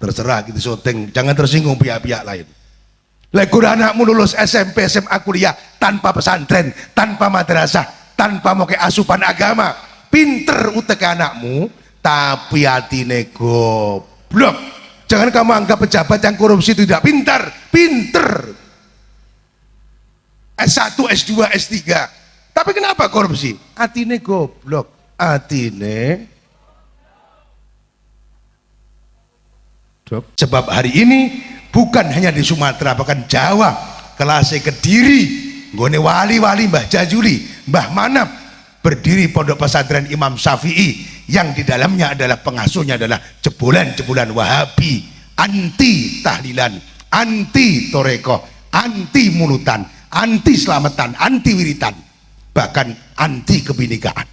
terserah gitu syuting, jangan tersinggung pihak-pihak lain. Legur anakmu lulus SMP, SMA, kuliah tanpa pesantren, tanpa madrasah, tanpa mau ke asupan agama, pinter utek anakmu, tapi hatine goblok. Jangan kamu anggap pejabat yang korupsi itu tidak pintar, pinter. S1, S2, S3. Tapi kenapa korupsi? Hatine goblok, hatine. Sebab hari ini bukan hanya di Sumatera, bahkan Jawa, kelasnya Kediri, nggone wali-wali Mbah Jajuli, Mbah Manap, berdiri pondok pesantren Imam Syafi'i yang di dalamnya adalah pengasuhnya adalah jebolan-jebolan Wahabi, anti tahlilan, anti toreko, anti mulutan, anti selamatan, anti wiritan, bahkan anti kebinekaan.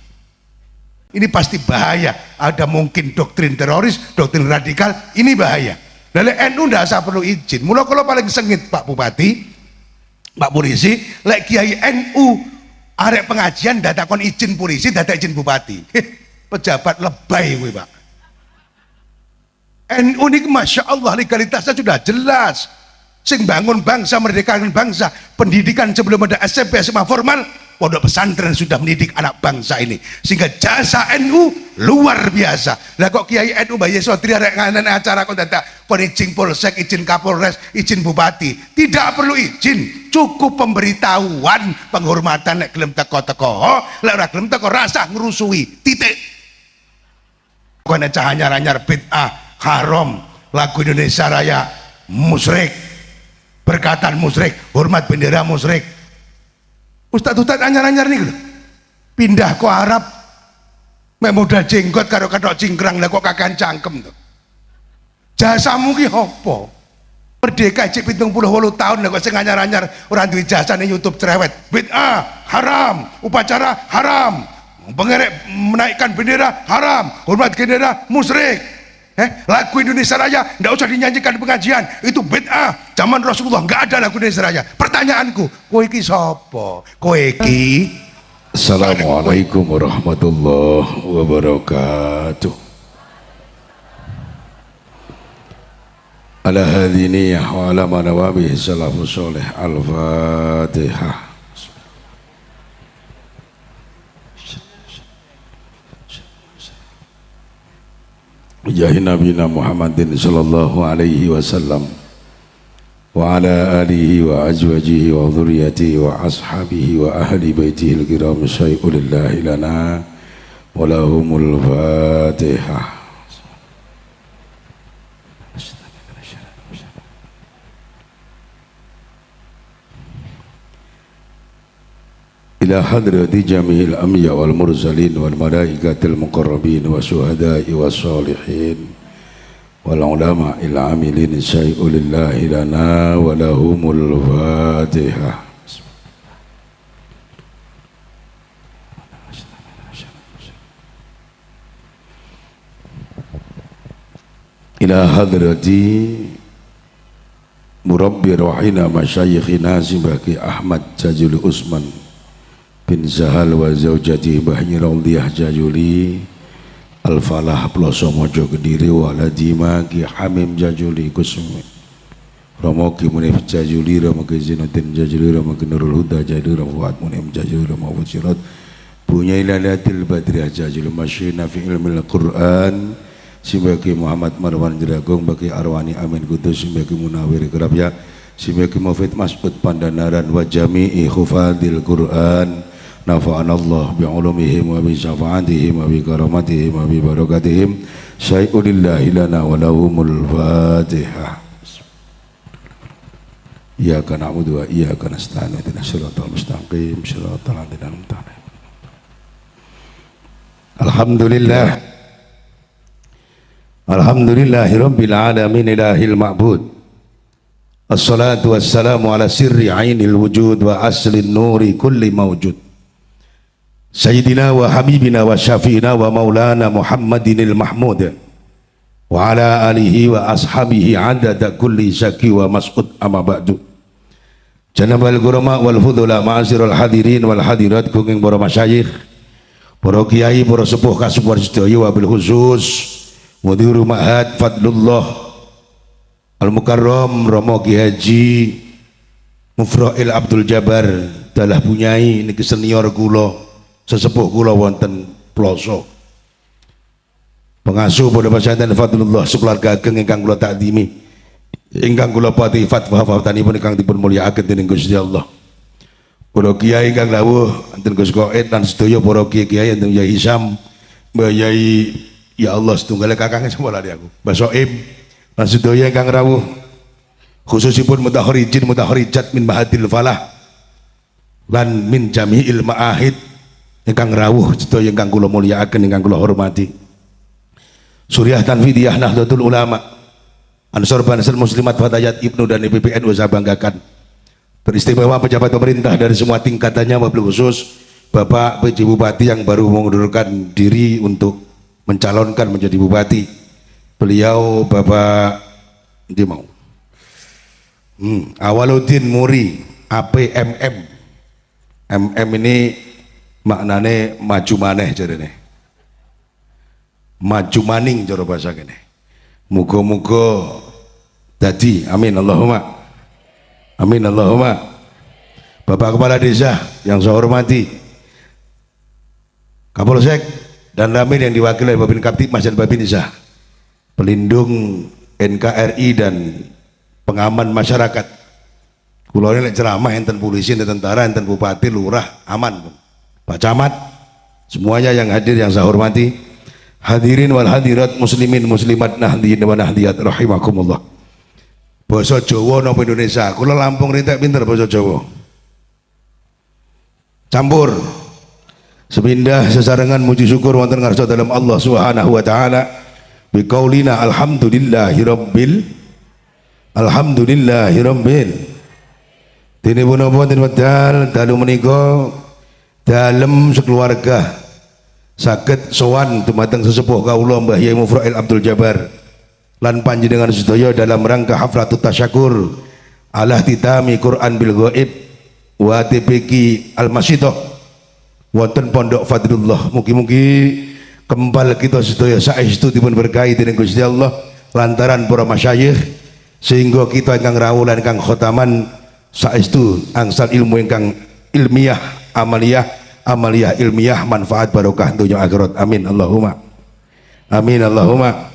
Ini pasti bahaya. Ada mungkin doktrin teroris, doktrin radikal, ini bahaya. Lalu NU ndak usah perlu izin. Mula kalau paling sengit Pak Bupati, Pak Polisi, lek Kiai NU arek pengajian datakon izin polisi, datak izin bupati. Pejabat lebay kuwi, Pak. NU ini Masya Allah legalitasnya sudah jelas. Sing bangun bangsa, merdekakan bangsa, pendidikan sebelum ada SMP SMA formal, pondok pesantren sudah mendidik anak bangsa ini, sehingga jasa NU luar biasa. Lah kok Kiai NU Mbah Yesodri arek nganen acara kok dadak kon izin polsek, izin kapolres, izin bupati, tidak perlu izin, cukup pemberitahuan penghormatan. Lek gelem teko-teko, lek ora gelem teko rasah ngrusui, titik. Kowe cahanya anyar bid'ah haram, lagu Indonesia Raya musyrik, berkatan musyrik, hormat bendera musyrik. Ustadz anyar-anyar nih pindah ke Arab, mek modal jenggot karo kathok cingkrang, lah kok kakan cangkem tuh. Jasamu ki apa? Merdeka cek 78 tahun lah kok sing anyar-anyar ora duwe jasa ning YouTube cerewet. Bid'ah haram, upacara haram, pengerek menaikkan bendera haram, hormat bendera musyrik. Lagu Indonesia Raya nggak usah dinyanyikan di pengajian, itu bid'ah. Zaman Rasulullah nggak ada lagu Indonesia Raya. Pertanyaanku, kowe iki sapa? Kowe iki. Assalamualaikum warahmatullahi wabarakatuh. Ala hadini wa ala manawabihi salafus soleh. Al-Fatihah. Jahi Nabina Muhammadin sallallahu alaihi wasallam wa ala alihi wa azwajihi wa dhurriyyatihi wa ashabihi wa ahli baitihi al-kiram syai'ulillahi lana wa lahumul Fatihah. Ila hadrati jami'il anbiya wal mursalin wal malaikatil muqarrabin wa syuhada'i was sholihin wal ulama'il amilin syai'ulillahi lana wa lahumul Fatihah. Ila hadrati murabbi rohina masyayikhina Sibaki Ahmad Jajuli Usman bin Zahal wa zaujati Bahni Raudhiyah Jajuli Al-Falah Ploso Mojo Kediri Waladima Ki Hamim Jajuli Kusmi Romoki Munif Jajuli Romoki Zinuddin Jajuli Romoki Nurul Huda Jajuli Romoki Munim Jajuli Romoki Sirat Punya Ilalatil Badriyah Jajuli Masyina fi ilmil Quran Sibaki Muhammad Marwan Jeragung Baki Arwani Amin Kudus Sibaki Munawir Kerabya Sibaki Mufid Mas'ud Pandanaran wa jami'i khufadil Quran nafa'anallah bi'ulumihim wa bi syafa'atihim wa bi karamatihim wa bi barakatihim syai'ulillahi lana wa lahumul Fatihah. Iyyaka na'budu wa iyyaka nasta'in ihdinas siratal mustaqim siratal ladzina an'amta 'alaihim. Alhamdulillah. Alhamdulillahirabbil alamin ilahil ma'bud. Assalatu wassalamu ala sirri ainil wujud wa aslin nuri kulli mawjud. Sayyidina wa habibina wa syafi'ina wa maulana Muhammadinil Mahmud wa ala alihi wa ashabihi adada kulli syaki wa mas'ud amma ba'du. Janabal gurama wal fudula ma'asirul hadirin wal hadirat kunging para masyayikh, para kiai, para sepuh kasuwar sedaya wabil khusus mudiru ma'had Fadlullah Al Mukarram Romo Ki Haji Mufra'il Abdul Jabar dalah punyai niki senior kula sesepuh kula wonten Ploso pengasuh Pondok Pesantren Fadlullah sekeluarga ageng ingkang kula takdimi ingkang kula pati fatwa fawatanipun ingkang dipun mulyakaken dening Gusti Allah. Para kiai ingkang dawuh enten Gus Qaid lan sedaya para kiai enten Yai Hisam, Mbah Yai ya Allah setunggal kakang semua lari aku. Mbah Soim lan sedaya ingkang rawuh khususipun mutahharijin mutahharijat min mahadil falah lan min jami'il ma'ahid ingkang rawuh sedaya ingkang kula mulyakaken ingkang kula hormati. Suriah Tanfidiyah Nahdlatul Ulama Ansor Bansal Muslimat Fatayat Ibnu dan IPPNU saya banggakan. Teristimewa pejabat pemerintah dari semua tingkatannya, wabil khusus Bapak PJ Bupati yang baru mengundurkan diri untuk mencalonkan menjadi bupati. Beliau Bapak Awaludin Muri APMM. MM ini maknane maju maneh jarene. Maju maning cara bahasa kene. Muga-muga dadi amin Allahumma. Amin Allahumma. Bapak Kepala Desa yang saya hormati, Kapolsek dan Ramil yang diwakili oleh Babin Kaptipmas dan Babinsa, pelindung NKRI dan pengaman masyarakat. Kulo ini ceramah enten polisi, enten tentara, enten bupati, lurah, aman. Pak Camat, semuanya yang hadir yang saya hormati, hadirin wal hadirat muslimin muslimat nahdiyin wa nahdiyat rahimakumullah. Basa Jawa napa Indonesia? Kula Lampung rintek pinter basa Jawa. Campur. Sepindah sesarengan muji syukur wonten ngarsa dalam Allah Subhanahu wa taala biqaulina alhamdulillahirabbil dene punapa den wedal dalu menika dalem sekeluarga saged sowan dumateng sesepuh kawula Mbah Yai Mufra'il Abdul Jabar lan panjenengan sedaya dalam rangka haflatut tasyakur ala titami Quran bil ghaib wa TPQ al-masyidah wonten Pondok Fadlullah. Mugi-mugi kempal kita sedaya saestu dipun berkahi dening Gusti Allah lantaran para masyayikh sehingga kita ingkang rawuh lan ingkang khotaman saestu angsal ilmu ingkang ilmiah amaliyah ilmiah manfaat barokah dunya akhirat. Amin Allahumma. Amin Allahumma.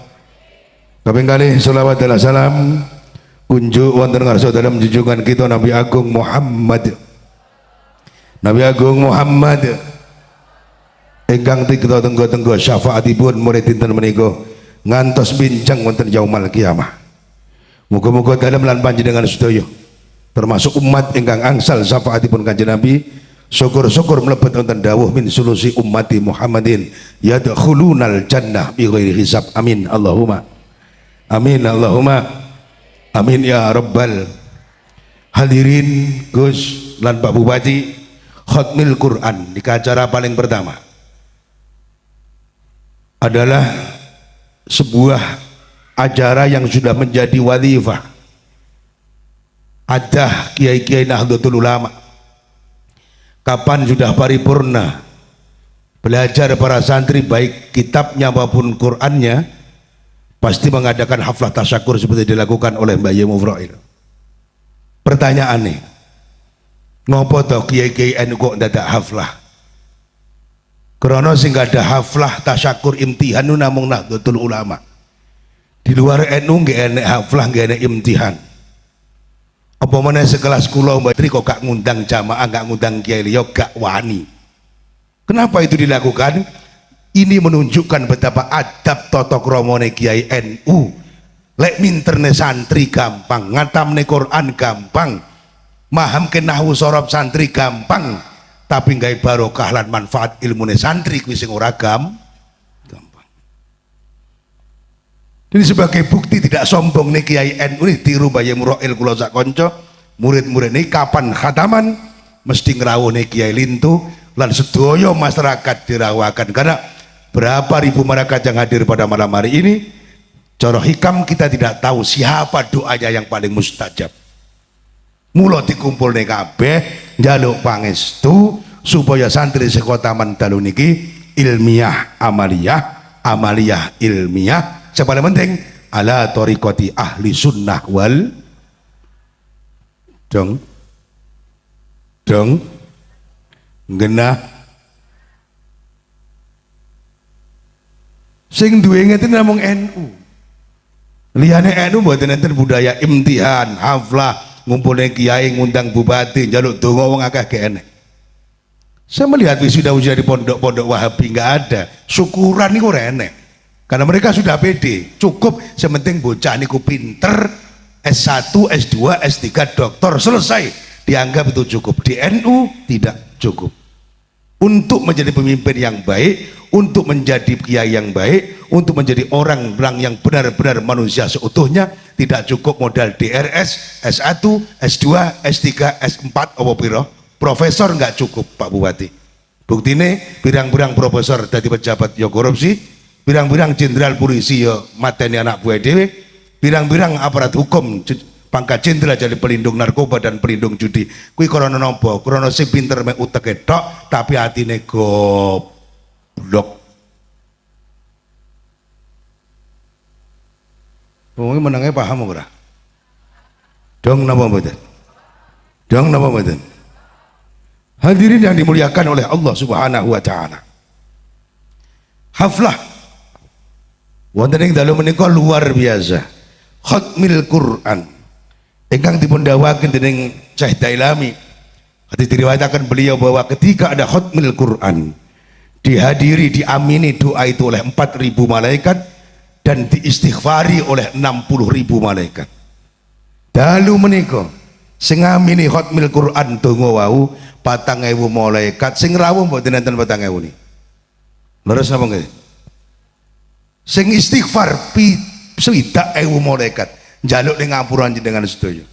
Kaping kalih selawat dan salam kunjuk wonten ngarsa dalam junjungan kita Nabi Agung Muhammad ingkang kita tenggo-tenggo syafaatipun murid dinten menika ngantos bincang wonten yaumul kiamah. Muga-muga dalem lan panjenengan sedaya termasuk umat ingkang angsal syafaatipun Kanjeng Nabi syukur-syukur mlebet wonten dawuh min sulusi ummati Muhammadin yadkhulunal jannah bi ghairi hisab. Amin Allahumma. Amin Allahumma. Amin ya rabbal hadirin Gus lan Pak Bupati. Khatmil Quran di acara paling pertama adalah sebuah acara yang sudah menjadi wadifah ada kiai-kiai Nahdlatul Ulama. Kapan sudah paripurna belajar para santri baik kitabnya maupun Qurannya pasti mengadakan haflah tasyakur seperti dilakukan oleh Mbah Yai Mufra'il. Pertanyaannya, ngopo toh kiai-kiai NU kok ndadak haflah? Karena sing ada haflah tasyakur imtihan nu namung Nahdlatul Ulama. Di luar NU nggak enek haflah, nggak enek imtihan. Apa mana sekelas kula Mbak Tri kok gak ngundang jamaah, gak ngundang kiai liya, gak wani. Kenapa itu dilakukan? Ini menunjukkan betapa adab tata kramane kiai NU. Lek minterne santri gampang, ngatamne Quran gampang, mahamke nahwu sorab santri gampang, tapi gawe barokah lan manfaat ilmune santri kuwi sing ora gampang. Jadi sebagai bukti tidak sombong nih kiai NU ini tiru Mbah Yai Mufra'il kula sak kanca, murid-murid ini kapan khataman mesti ngrawuh nih kiai lintu lan sedaya masyarakat dirawakan. Karena berapa ribu masyarakat yang hadir pada malam hari ini, cara hikam kita tidak tahu siapa doanya yang paling mustajab. Mula dikumpul nih kabeh njaluk pangestu supaya santri sekotaman dalu niki ilmiah amaliyah ilmiah, yang paling penting ala tariqati ahli sunnah wal dong genah sing duwe ngeten namung NU. Liyane NU mboten enten budaya imtihan, haflah, ngumpulne kiai, ngundang bupati, njaluk donga wong akeh kene. Saya melihat wisuda-wisuda di pondok-pondok Wahabi nggak ada. Syukuran niku ora enek. Karena mereka sudah pede, cukup sementing bocah niku pinter, S1, S2, S3, doktor, selesai. Dianggap itu cukup. Di NU tidak cukup. Untuk menjadi pemimpin yang baik, untuk menjadi kiai yang baik, untuk menjadi orang yang benar-benar manusia seutuhnya, tidak cukup modal DRS, S1, S2, S3, S4, apa piro? Profesor nggak cukup Pak Bupati. Buktine birang-birang profesor jadi pejabat ya korupsi, birang-birang jenderal polisi ya mateni anak buah dewe, birang-birang aparat hukum pangkat jenderal jadi pelindung narkoba dan pelindung judi. Kui korona nopo, korona sing pinter mek uteke tok, tapi hatine goblok. Wong menenge paham ora? Dong napa mboten? Dong napa mboten? Hadirin yang dimuliakan oleh Allah Subhanahu wa taala. Haflah wonten ing dalu menika luar biasa. Khatmil Quran ingkang dipun dawuhaken dening Syekh Dailami. Hadis diriwayatkan beliau bahwa ketika ada khatmil Quran dihadiri, diamini doa itu oleh 4.000 malaikat dan diistighfari oleh 60.000 malaikat. Dalu menika sing ngamini khatmil Quran donga wau 4.000 malaikat, sing rawuh mboten enten 4.000 ni. Leres napa nggih? Sing istighfar 60.000 malaikat njaluk ning ngampura jenengan sedaya.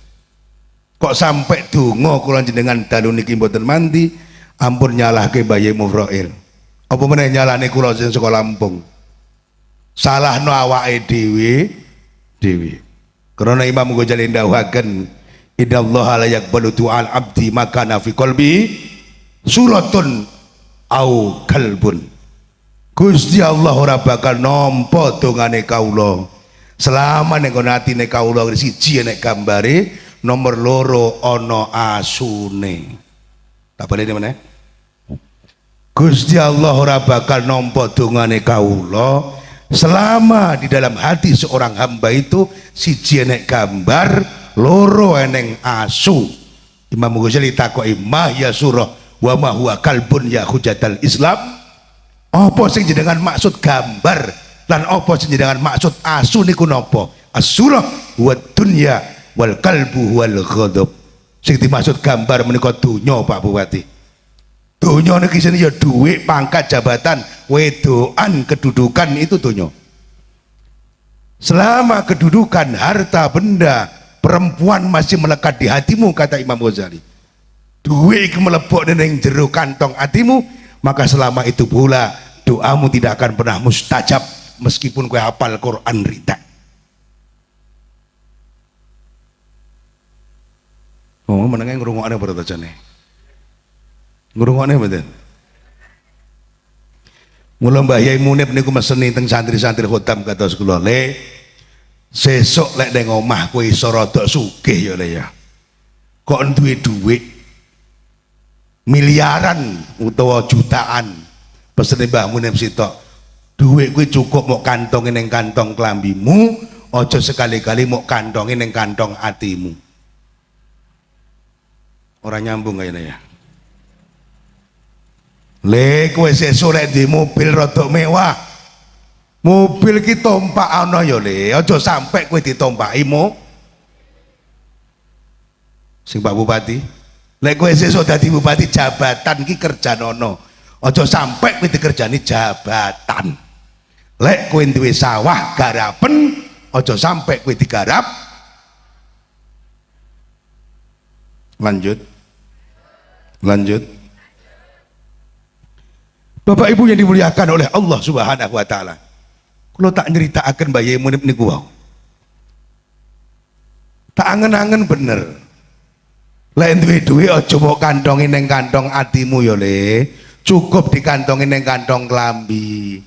Kok sampai donga kula jenengan dalu niki mboten mandi, ampun nyalahke bayi Mufrail. Apa meneh nyalahne kula sing saka Lampung. Salahno awake dhewe. Karena Imam Ghazali ndawuhaken innallaha la yaqbalu du'al abdi maka fi qalbi suratun au kalbun. Gusti Allah ora bakal nampa dongane kawula selama ning atine kawula siji nek gambare, nomor loro ana asune. Tak baleni meneh. Gusti Allah ora bakal nampa dongane kawula selama di dalam hati seorang hamba itu siji nek gambar, loro eneng asu. Imam Ghazali takoki ma ya surah wa ma huwa kalbun ya hujatal Islam. Apa sing jenengan maksud gambar lan apa sing jenengan maksud asu niku napa? As-surah wa dunya wal kalbu wal ghadab. Sing dimaksud gambar menika donya Pak Bupati. Donya niki sini ya dhuwit, pangkat, jabatan, wedoan, kedudukan, itu donya. Selama kedudukan, harta, benda, perempuan masih melekat di hatimu, kata Imam Ghazali, duit melebok ning jero kantong hatimu, maka selama itu pula doamu tidak akan pernah mustajab meskipun kau hafal Quran rita. Oh, menenge ngrungokne berapa jane? Ngrungokne mboten? Mula Mbah Yai Munib niku meseni teng santri-santri khotam kados kula, le sesuk lek ning omah kowe iso rada sugih ya le ya. Kok duwe dhuwit miliaran utawa jutaan, pesene Mbah Munib sitok. Dhuwit kuwi cukup mok kantonge ning kantong klambimu, aja sekali-kali mok kantonge ning kantong atimu. Ora nyambung kayane ya. Le kowe sesuk lek di mobil rada mewah, mobil ki tompak ana ya le, aja sampe kowe ditompaki sing Pak Bupati. Lek kowe sesuk dadi bupati, jabatan ki kerjanono, aja sampe kowe dikerjani jabatan. Lek kowe duwe sawah garapen, aja sampe kowe digarap. Lanjut. Bapak Ibu yang dimuliakan oleh Allah Subhanahu wa taala. Kalau tak nyeritakan Mbah Yai Munib niku wau. Tak angen-angen bener. Lek duwe aja mbok kantongi ning kantong atimu ya le. Cukup dikantongi ning kantong klambi.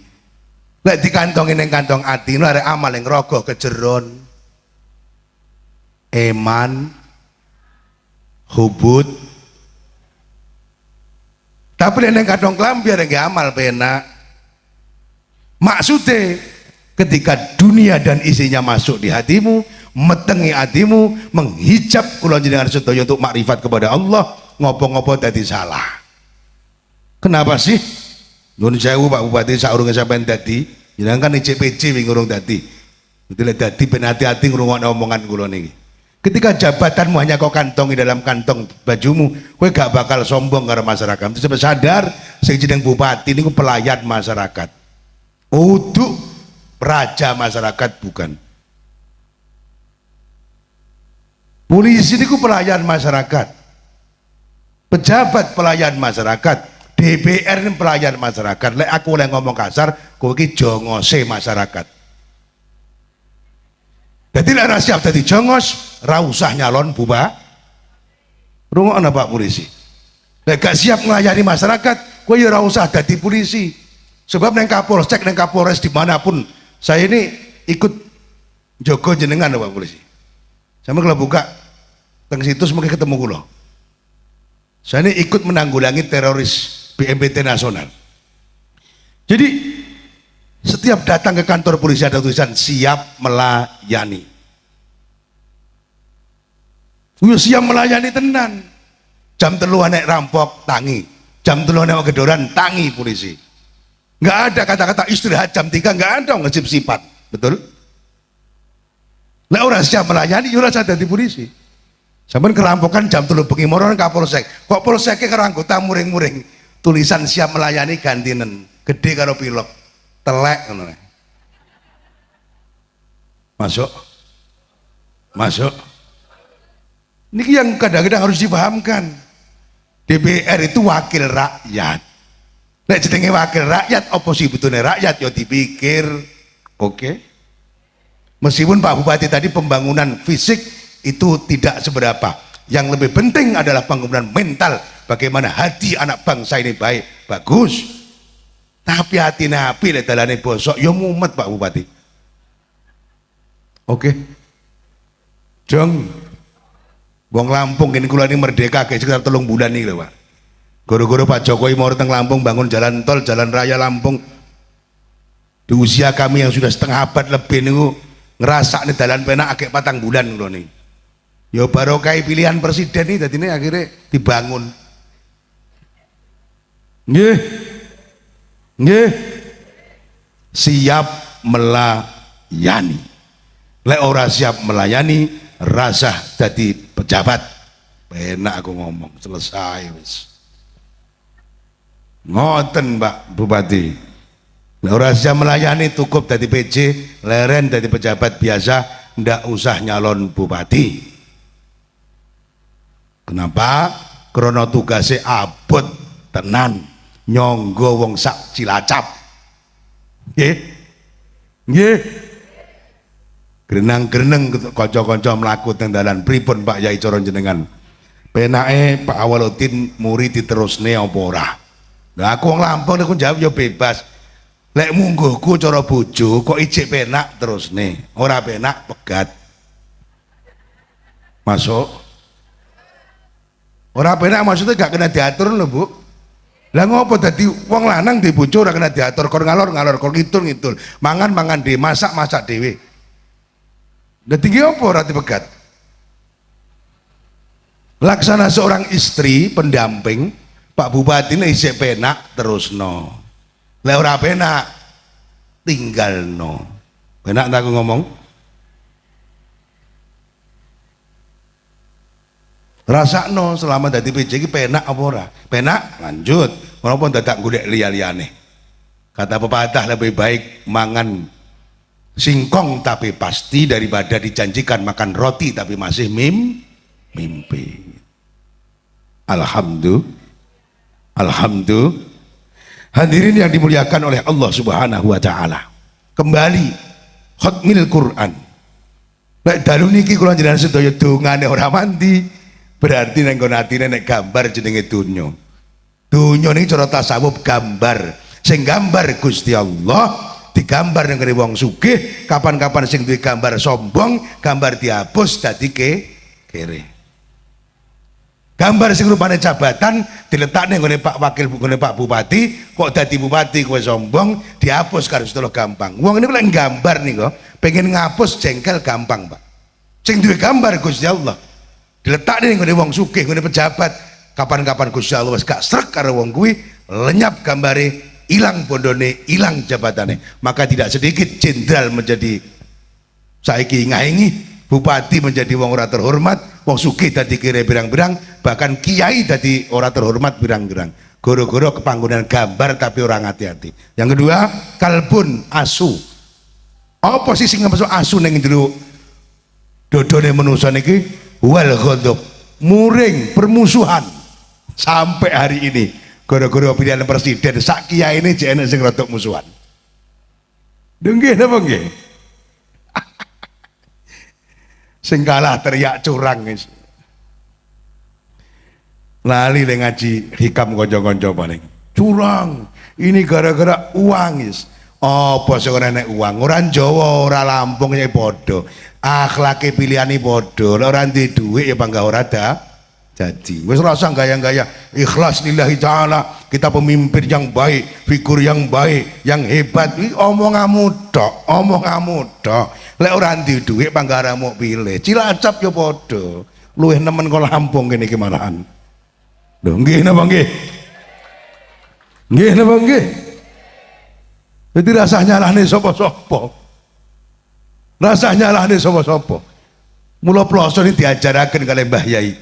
Lek dikantongin ning kantong ati lek amal ning raga kejeron. Eman, hubud. Tapi lek ning kantong klambi arek amal penak. Maksudnya ketika dunia dan isinya masuk di hatimu, metengi hatimu, menghijab kula jenengan sedaya untuk makrifat kepada Allah, ngopo-ngopo dadi salah. Kenapa sih? Nyuwun sewu Pak Bupati saurunge sampean dadi, jenengan kan ICPC wingi urung dadi. Itu lek dadi ben hati-hati ngrungokne omongan kula niki. Ketika jabatanmu hanya kau kantongi dalam kantong bajumu, kowe gak bakal sombong karo masyarakat. Terus sadar sing jeneng bupati niku pelayan masyarakat. Uduk raja masyarakat bukan. Polisi niku pelayan masyarakat. Pejabat pelayan masyarakat. DPR ini pelayan masyarakat. Lek aku oleh ngomong kasar, kowe iki jongose masyarakat. Jadi lek ora siap dadi jongos, ra usah nyalon buba. Rungokno Pak Polisi. Lek gak siap melayani masyarakat, kowe ya ora usah dadi polisi. Sebab neng Kapolsek, neng Kapolres dimanapun, saya ini ikut jogo jenengan Pak Polisi. Sama kalau buka teng situs mungkin ketemu kulo. Saya ini ikut menanggulangi teroris BNPT nasional. Jadi setiap datang ke kantor polisi ada tulisan siap melayani. Siap melayani tenan. Jam 3 nek rampok tangi, jam 3 nek gedoran tangi polisi. Nggak ada kata-kata istirahat jam 3, nggak ada ngejip sifat, betul? Lah orang siap melayani, ya rasa dadi polisi. Sampeyan kerampokan jam 3 bengi moron Kapolsek. Kok polseknya karo anggota muring-muring tulisan siap melayani gantinen, gede karo pilok, telek ngono. Masuk. Masuk. Niki yang kadang-kadang harus dipahamkan. DPR itu wakil rakyat. Nek jenenge wakil rakyat, apa sih betulnya rakyat? Ya dipikir, oke. Meskipun Pak Bupati tadi pembangunan fisik itu tidak seberapa. Yang lebih penting adalah pembangunan mental. Bagaimana hati anak bangsa ini baik, bagus. Tapi hati nabi lek dalane bosok, ya mumet Pak Bupati. Oke. Jong, wong Lampung ini kula ini merdeka kayak sekitar 3 bulan nih lho Pak. Guru-guru Pak Jokowi mau datang Lampung bangun jalan tol, jalan raya Lampung. Di usia kami yang sudah setengah abad lebih niku ngerasa nih jalan penak akeh 4 bulan lho nih. Ya baru kayak pilihan presiden nih, tadi ini akhirnya dibangun. Nggih, nggih, siap melayani. Lek ora siap melayani, rasa jadi pejabat. Penak aku ngomong, selesai wis. Ngoten Pak Bupati. Ora siap melayani cukup dari PJ, leren dari pejabat biasa, ndak usah nyalon bupati. Kenapa? Karena tugasnya abot tenan, nyonggo wong sak Cilacap. Nggih. Nggih. Grenang-greneng kanca-kanca mlaku teng dalan pripun Pak Yai cara jenengan. Penake Pak Awaludin muri diterusne apa ora? Lah aku wong Lampung nek jawab ya bebas. Lek mungguhku cara bojo kok ijik penak terus nih. Ora penak pegat. Masuk. Ora penak maksudnya gak kena diatur lho, Bu. Lah ngopo dadi wong lanang di bojo ora kena diatur, kon ngalor-ngalor, kon ngidul-ngidul. Mangan-mangan dhewe, masak-masak dhewe. Dadi ki opo ora dipegat? Laksana seorang istri pendamping Pak Bupati ini isik penak terus no. Lah ora penak tinggal no. Penak tak aku ngomong? Rasa no selama dadi PJ iki penak apa ora? Penak lanjut. Walaupun dadak golek liya-liyane. Kata pepatah lebih baik mangan singkong tapi pasti daripada dijanjikan makan roti tapi masih mimpi. Alhamdulillah. Hadirin yang dimuliakan oleh Allah Subhanahu wa taala. Kembali khatmil Quran. Nek dalu niki kula jenengan sedaya dongane ora mandi, berarti nang nggon atine nek gambar jenenge donya. Donya niki cara tasawuf gambar. Sing gambar Gusti Allah digambar yang wong sugih, kapan-kapan sing duwe gambar sombong, gambar dihapus dadi kere. Gambar sing rupane jabatan diletakne nggone Pak Wakil, nggone Pak Bupati, kok dadi bupati kowe sombong, dihapus karo sedolo gampang. Wong ini lek gambar niku, pengen ngapus jengkel gampang, Pak. Sing duwe gambar Gusti Allah diletakne nggone wong sugih, nggone pejabat, kapan-kapan Gusti Allah wis gak srek karo wong kuwi, lenyap gambare, hilang bondone, hilang jabatane. Maka tidak sedikit jenderal menjadi saiki ngaingi, bupati menjadi wong ora terhormat, wong sugih dadi kire birang-birang, bahkan kiai dadi ora terhormat birang-birang. Goro-goro kepanggonan gambar tapi orang hati-hati. Yang kedua, kalbun asu. Apa sih sing masuk asu ning jero dodone manusa niki? Wal ghadab, muring, permusuhan sampai hari ini. Gara-gara pilihan presiden sak kiai ini jek enek sing rodok musuhan. Nggih napa nggih? Sing kalah teriak curang guys. Lali le ngaji hikam kanca-kanca paling. Curang. Ini gara-gara uang guys. Apa sing ora enek uang? Ora Jawa, ora Lampung ya padha. Akhlake pilihane padha. Ora duwe dhuwit ya bangga ora ada. Jadi wis rasa gaya-gaya ikhlas lillahi ta'ala, kita pemimpin yang baik, figur yang baik, yang hebat. Omonganmu tok, omonganmu tok. Lek ora ndek dhuwit panggaramu pilih. Cilacap ya padha. Luwih nemen kok Lampung kene iki malahan. Lho nggih napa nggih? Nggih napa nggih? Jadi rasa nyalahne sapa-sapa. Rasa nyalahne sapa-sapa. Mula ploso ini diajaraken kalih Mbah Yai.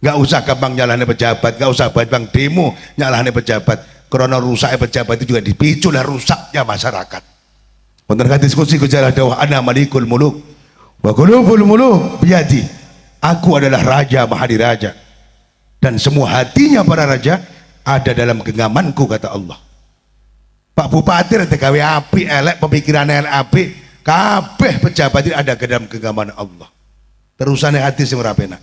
Gak usah gampang nyalahne pejabat, gak usah gampang demo nyalahne pejabat. Karena rusaknya pejabat itu juga dipicu oleh rusaknya masyarakat. Wonten diskusi kejalah dawah ana malikul muluk wa qulubul muluk biyadi. Aku adalah raja mahadiraja dan semua hatinya para raja ada dalam genggamanku, kata Allah. Pak Bupati rada gawe apik elek, pemikirannya elek apik, kabeh pejabat itu ada ke dalam genggaman Allah. Terusane hati sing ora penak.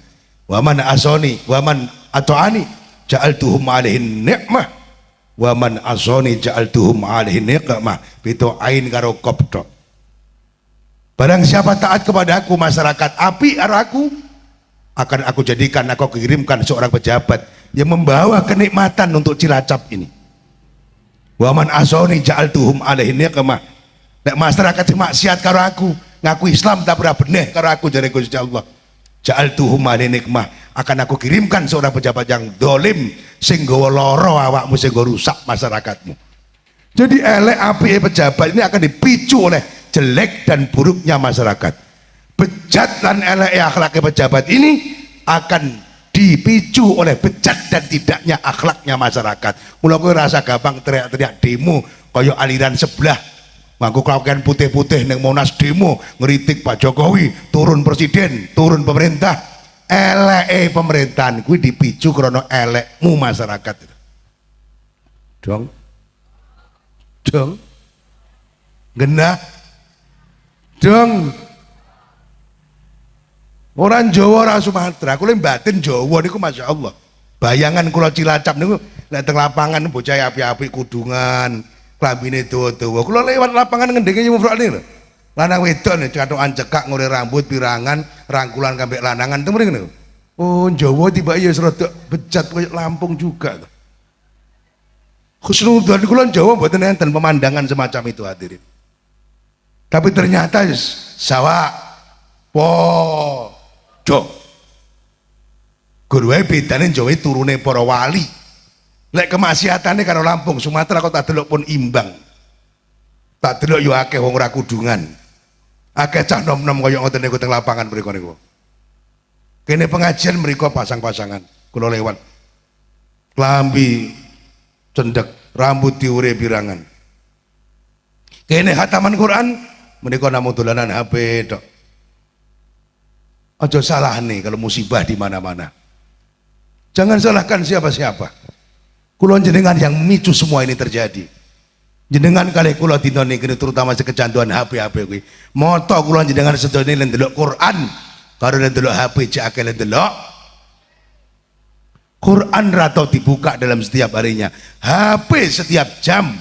Waman asoni, waman atoani, ja'altuhum alihin nikmah, waman asoni ja'altuhum alihin nikmah. Itu ain karo koptok. Barang siapa taat kepada aku, masyarakat api aku, akan aku jadikan, aku kirimkan seorang pejabat yang membawa kenikmatan untuk Cilacap ini. Waman asoni ja'altuhum alihin nikmah. Nek masyarakat maksiat karo aku, ngaku Islam tak pernah benih karo aku, jare Gusti Allah. Ja'altuhum alihin nikmah, akan aku kirimkan seorang pejabat yang dolim sing gawa lara awakmu, sing rusak masyarakatmu. Jadi elek apike pejabat ini akan dipicu oleh jelek dan buruknya masyarakat. Bejat dan elek akhlaknya pejabat ini akan dipicu oleh bejat dan tidaknya akhlaknya masyarakat. Mula kowe rasa gampang teriak-teriak demo kaya aliran sebelah. Ngaku kelakuan putih-putih neng Monas demo ngeritik Pak Jokowi, turun presiden, turun pemerintah. Eleke pemerintahan kuwi dipicu karena elekmu masyarakat. Dong. Dong. Genah. Dong. Orang Jawa, orang Sumatera, kula batin Jawa niku Masya Allah. Bayangan kula Cilacap niku nek teng lapangan bocah api-api kudungan, klambine dawa-dawa. Kula lewat lapangan ngendenge mufrone lho. Lanang wedok nek catokan cekak ngore rambut pirangan, rangkulan kambek lanangan teng mrene lho. Oh, Jawa tiba ya rada bejat koyo Lampung juga. Khusnudzon kula Jawa mboten enten pemandangan semacam itu hadirin. Tapi ternyata sawah jo guru bedane Jawa turune para wali. Lek kemaksiatane karo Lampung, Sumatera kok tak delok pun imbang. Tak delok yo akeh wong ora kudungan. Akeh cah nom-nom kaya ngoten niku teng lapangan mriku niku. Kene pengajian mriku pasang-pasangan. Kula lewat. Klambi cendek, rambut diure pirangan. Kene khataman Quran, menika namung dolanan HP tok. Aja salah nih kalau musibah di mana-mana. Jangan salahkan siapa-siapa. Kula jenengan yang micu semua ini terjadi. Jenengan kalih kula dina niki terutama kecanduan HP kuwi. Moto kula jenengan sedene ndelok Quran karo ndelok HP cek akeh ndelok Quran ra tau dibuka dalam setiap harinya. HP setiap jam.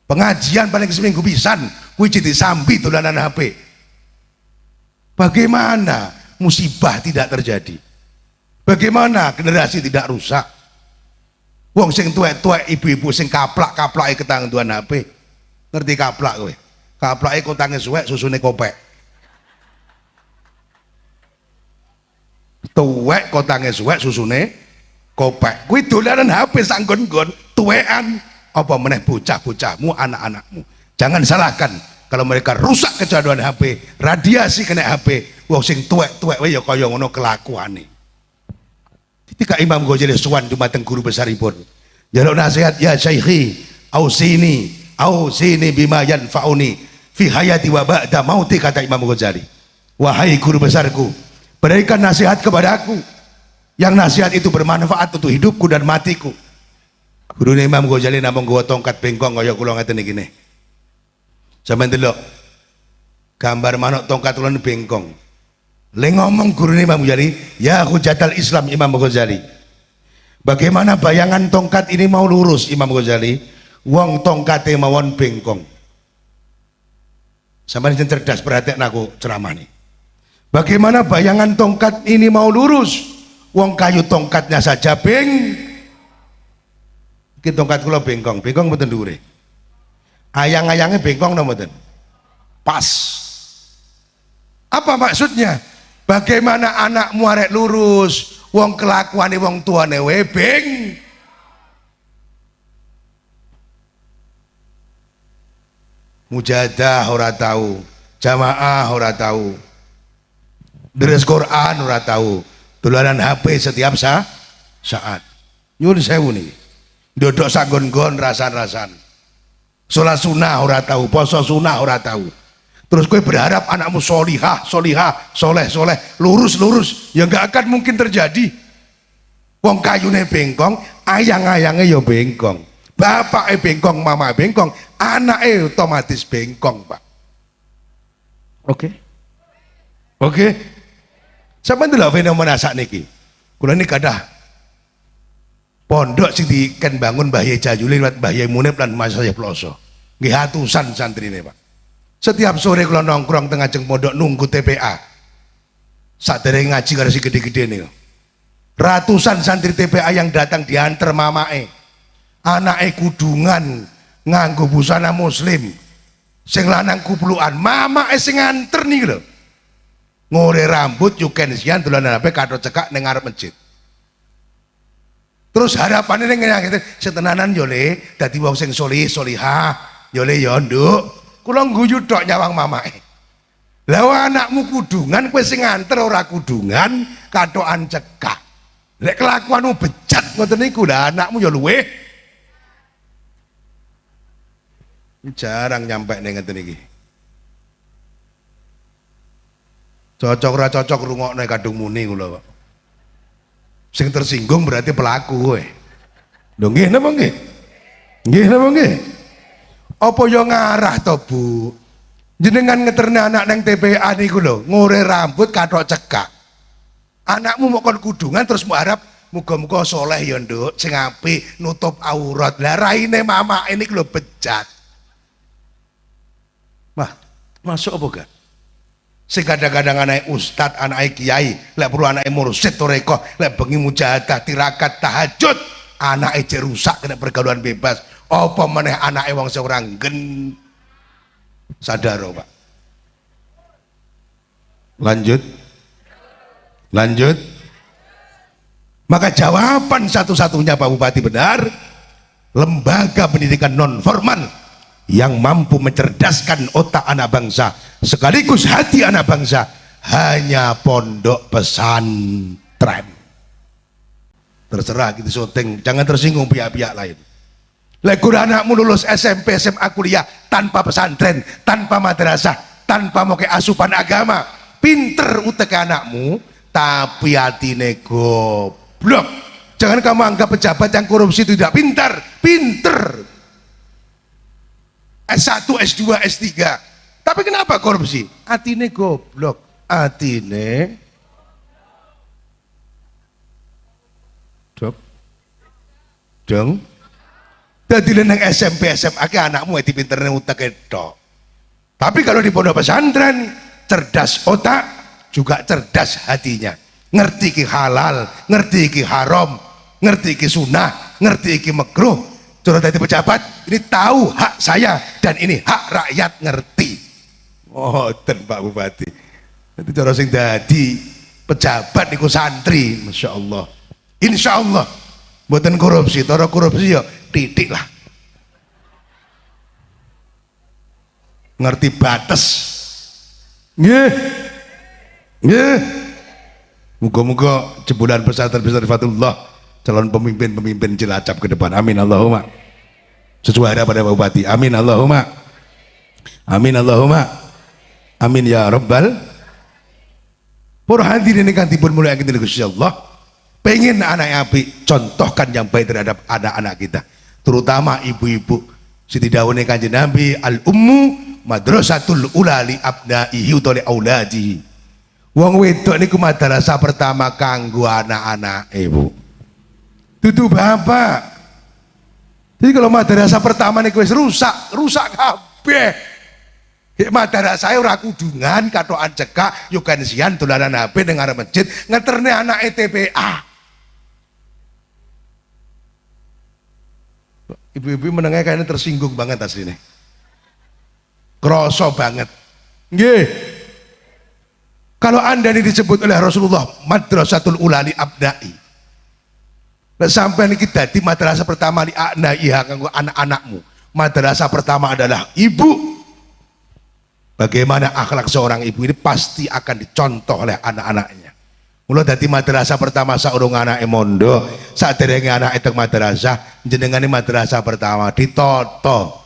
Pengajian paling seminggu pisan kuwi disambi dolanan HP. Bagaimana musibah tidak terjadi? Bagaimana generasi tidak rusak? Wong sing tuwek-tuwek ibu-ibu sing kaplak-kaplake ketangguhan HP. Ngerti kaplak kowe? Kaplake kotange suwek susune kopek. Tuwek kotange suwek susune kopek. Kuwi dolanan HP sak nggon-nggon, tuwekan. Apa meneh bocah-bocahmu, anak-anakmu. Jangan salahkan kalau mereka rusak kecanduan HP, radiasi kena HP. Wong sing tuwek-tuwek wae ya kaya ngono kelakuane. Ketika Imam Ghazali sowan dumateng guru besaripun, jaluk nasihat, ya Syekhi, ausini bima yanfa'uni fi hayati wa ba'da mauti, kata Imam Ghazali. Wahai guru besarku, berikan nasihat kepadaku yang nasihat itu bermanfaat untuk hidupku dan matiku. Guru Imam Ghazali namung nggawa tongkat bengkong kaya kula ngeten iki ne. Sampeyan delok gambar manuk tongkat kula bengkong. Le ngomong guru Imam Ghazali, ya hujatal Islam Imam Ghazali. Bagaimana bayangan tongkat ini mau lurus Imam Ghazali? Wong tongkate mawon bengkong. Sampeyan sing cerdas perhatiin aku ceramah nih. Bagaimana bayangan tongkat ini mau lurus? Wong kayu tongkatnya saja Iki tongkat kula bengkong mboten dhuwure. Ayang-ayangnya bengkong napa mboten? Pas. Apa maksudnya? Bagaimana anakmu arek lurus, wong kelakuane wong tuane wae mujahadah ora tahu, jamaah ora tahu, deres Quran ora tahu, dolanan HP setiap saat. Nyuwun sewu niki. Dodok sanggon-gon rasan-rasan. Salat sunah ora tahu, poso sunah ora tahu. Terus kowe berharap anakmu solihah, soleh, lurus, ya enggak akan mungkin terjadi. Wong kayune bengkong, ayang-ayange ya bengkong. Bapake bengkong, mama bengkong, anake otomatis bengkong, Pak. Oke. Sampeyan delok fenomena sakniki. Kula niki kadah pondok sing diken bangun Mbah Yai Jajuli liwat Mbah Yai Munib lan Mas Yai Ploso. Nggih atusan santrine, Pak. Setiap sore kula nongkrong tengah jeng pondok nunggu TPA. Saderenge ngaji karo si gede-gede niku. Ratusan santri TPA yang datang diantar mamake. Anake kudungan nganggo busana muslim. Sing lanang kuplukan, mamake sing nganter niku lho. Ngore rambut yuken sian dolanan HP kathok cekak ning ngarep masjid. Terus harapannya yang gitu, setenanan yole, dadi wong sing solihah, yole yonduk, kula guyu tok nyawang mamae. Lah anakmu kudungan, kowe sing nganter ora kudungan, katokan cekak. Lek kelakuanmu bejat ngoten niku, lah anakmu ya luweh. Jarang nyampe ning ngeten iki. Cocok ora cocok rungokne kadung muni kula, Pak. Sing tersinggung berarti pelaku kowe. Lho nggih napa nggih? Nggih napa nggih? Apa yo ngarah to, Bu? Jenengan ngeterne anak nang TPA niku lho, ngore rambut kathok cekak. Anakmu mau kon kudungan terus mau harap muga-muga soleh ya, Nduk, sing apik nutup aurat. Lah raine mama ini lho bejat. Wah, masuk apa gak? Sing kadang-kadang anake ustad, anake kiai, lek perlu anake mursyid toreko, lek bengi mujahadah, tirakat, tahajud, anake cek rusak kena pergaulan bebas. Apa meneh anake wong seorang gen sadar, Pak. Lanjut. Maka jawaban satu-satunya Pak Bupati benar, lembaga pendidikan non formal yang mampu mencerdaskan otak anak bangsa sekaligus hati anak bangsa hanya pondok pesantren. Terserah gitu syuting, jangan tersinggung pihak-pihak lain. Lekur anakmu lulus SMP, SMA, kuliah tanpa pesantren, tanpa madrasah, tanpa mau ke asupan agama, pinter utek anakmu tapi hatine goblok. Jangan kamu anggap pejabat yang korupsi tidak pintar, pinter. S1, S2, S3. Tapi kenapa korupsi? Atine goblok. Atine dong. Dadi nang SMP SMA ki anakmu di pinternya utak tok. Tapi kalau di pondok pesantren cerdas otak juga cerdas hatinya. Ngerti ki halal, ngerti ki haram, ngerti ki sunnah, ngerti ki makruh. Sudah jadi pejabat, ini tahu hak saya dan ini hak rakyat ngerti. Oh, Pak Bupati. Nanti cara sing dadi pejabat niku santri, masya Allah. Insya Allah, buatan korupsi, cara korupsi ya titik lah. Ngerti batas. Nggih. Nggih. Muga-muga jebolan pesantren besar Fatullah calon pemimpin-pemimpin Cilacap ke depan. Amin Allahumma. Sesuai pada Pak Bupati. Amin Allahumma. Amin Allahumma. Amin ya Rabbal. Para hadirin ingkang dipun mulyakaken Gusti Allah, pengen anak api contohkan yang baik terhadap anak-anak kita, terutama ibu-ibu. Siti dawuhe Kanjeng Nabi, al ummu madrasatul ula li abnaihi utawa li auladihi. Wong wedok niku madrasah pertama kanggo anak-anak ibu. Dudu bapak. Jadi kalau madrasah pertama niku wis rusak kabeh. Madrasah ora kudungan katokan cekak yo gansian dolanan HP ning arep masjid ngeterne anak TPA. Ibu-ibu menengah kayaknya tersinggung banget aslinya. Kroso banget. Nggih. Kalau Anda ini disebut oleh Rasulullah madrasatul ulali abdai. Sampai niki dadi madrasah pertama li abnaiha kanggo anak-anakmu. Madrasah pertama adalah ibu. Bagaimana akhlak seorang ibu ini pasti akan dicontoh oleh anak-anaknya. Mula dadi madrasah pertama saurung anake mondok, saderenge anake teng madrasah, jenengane madrasah pertama ditoto.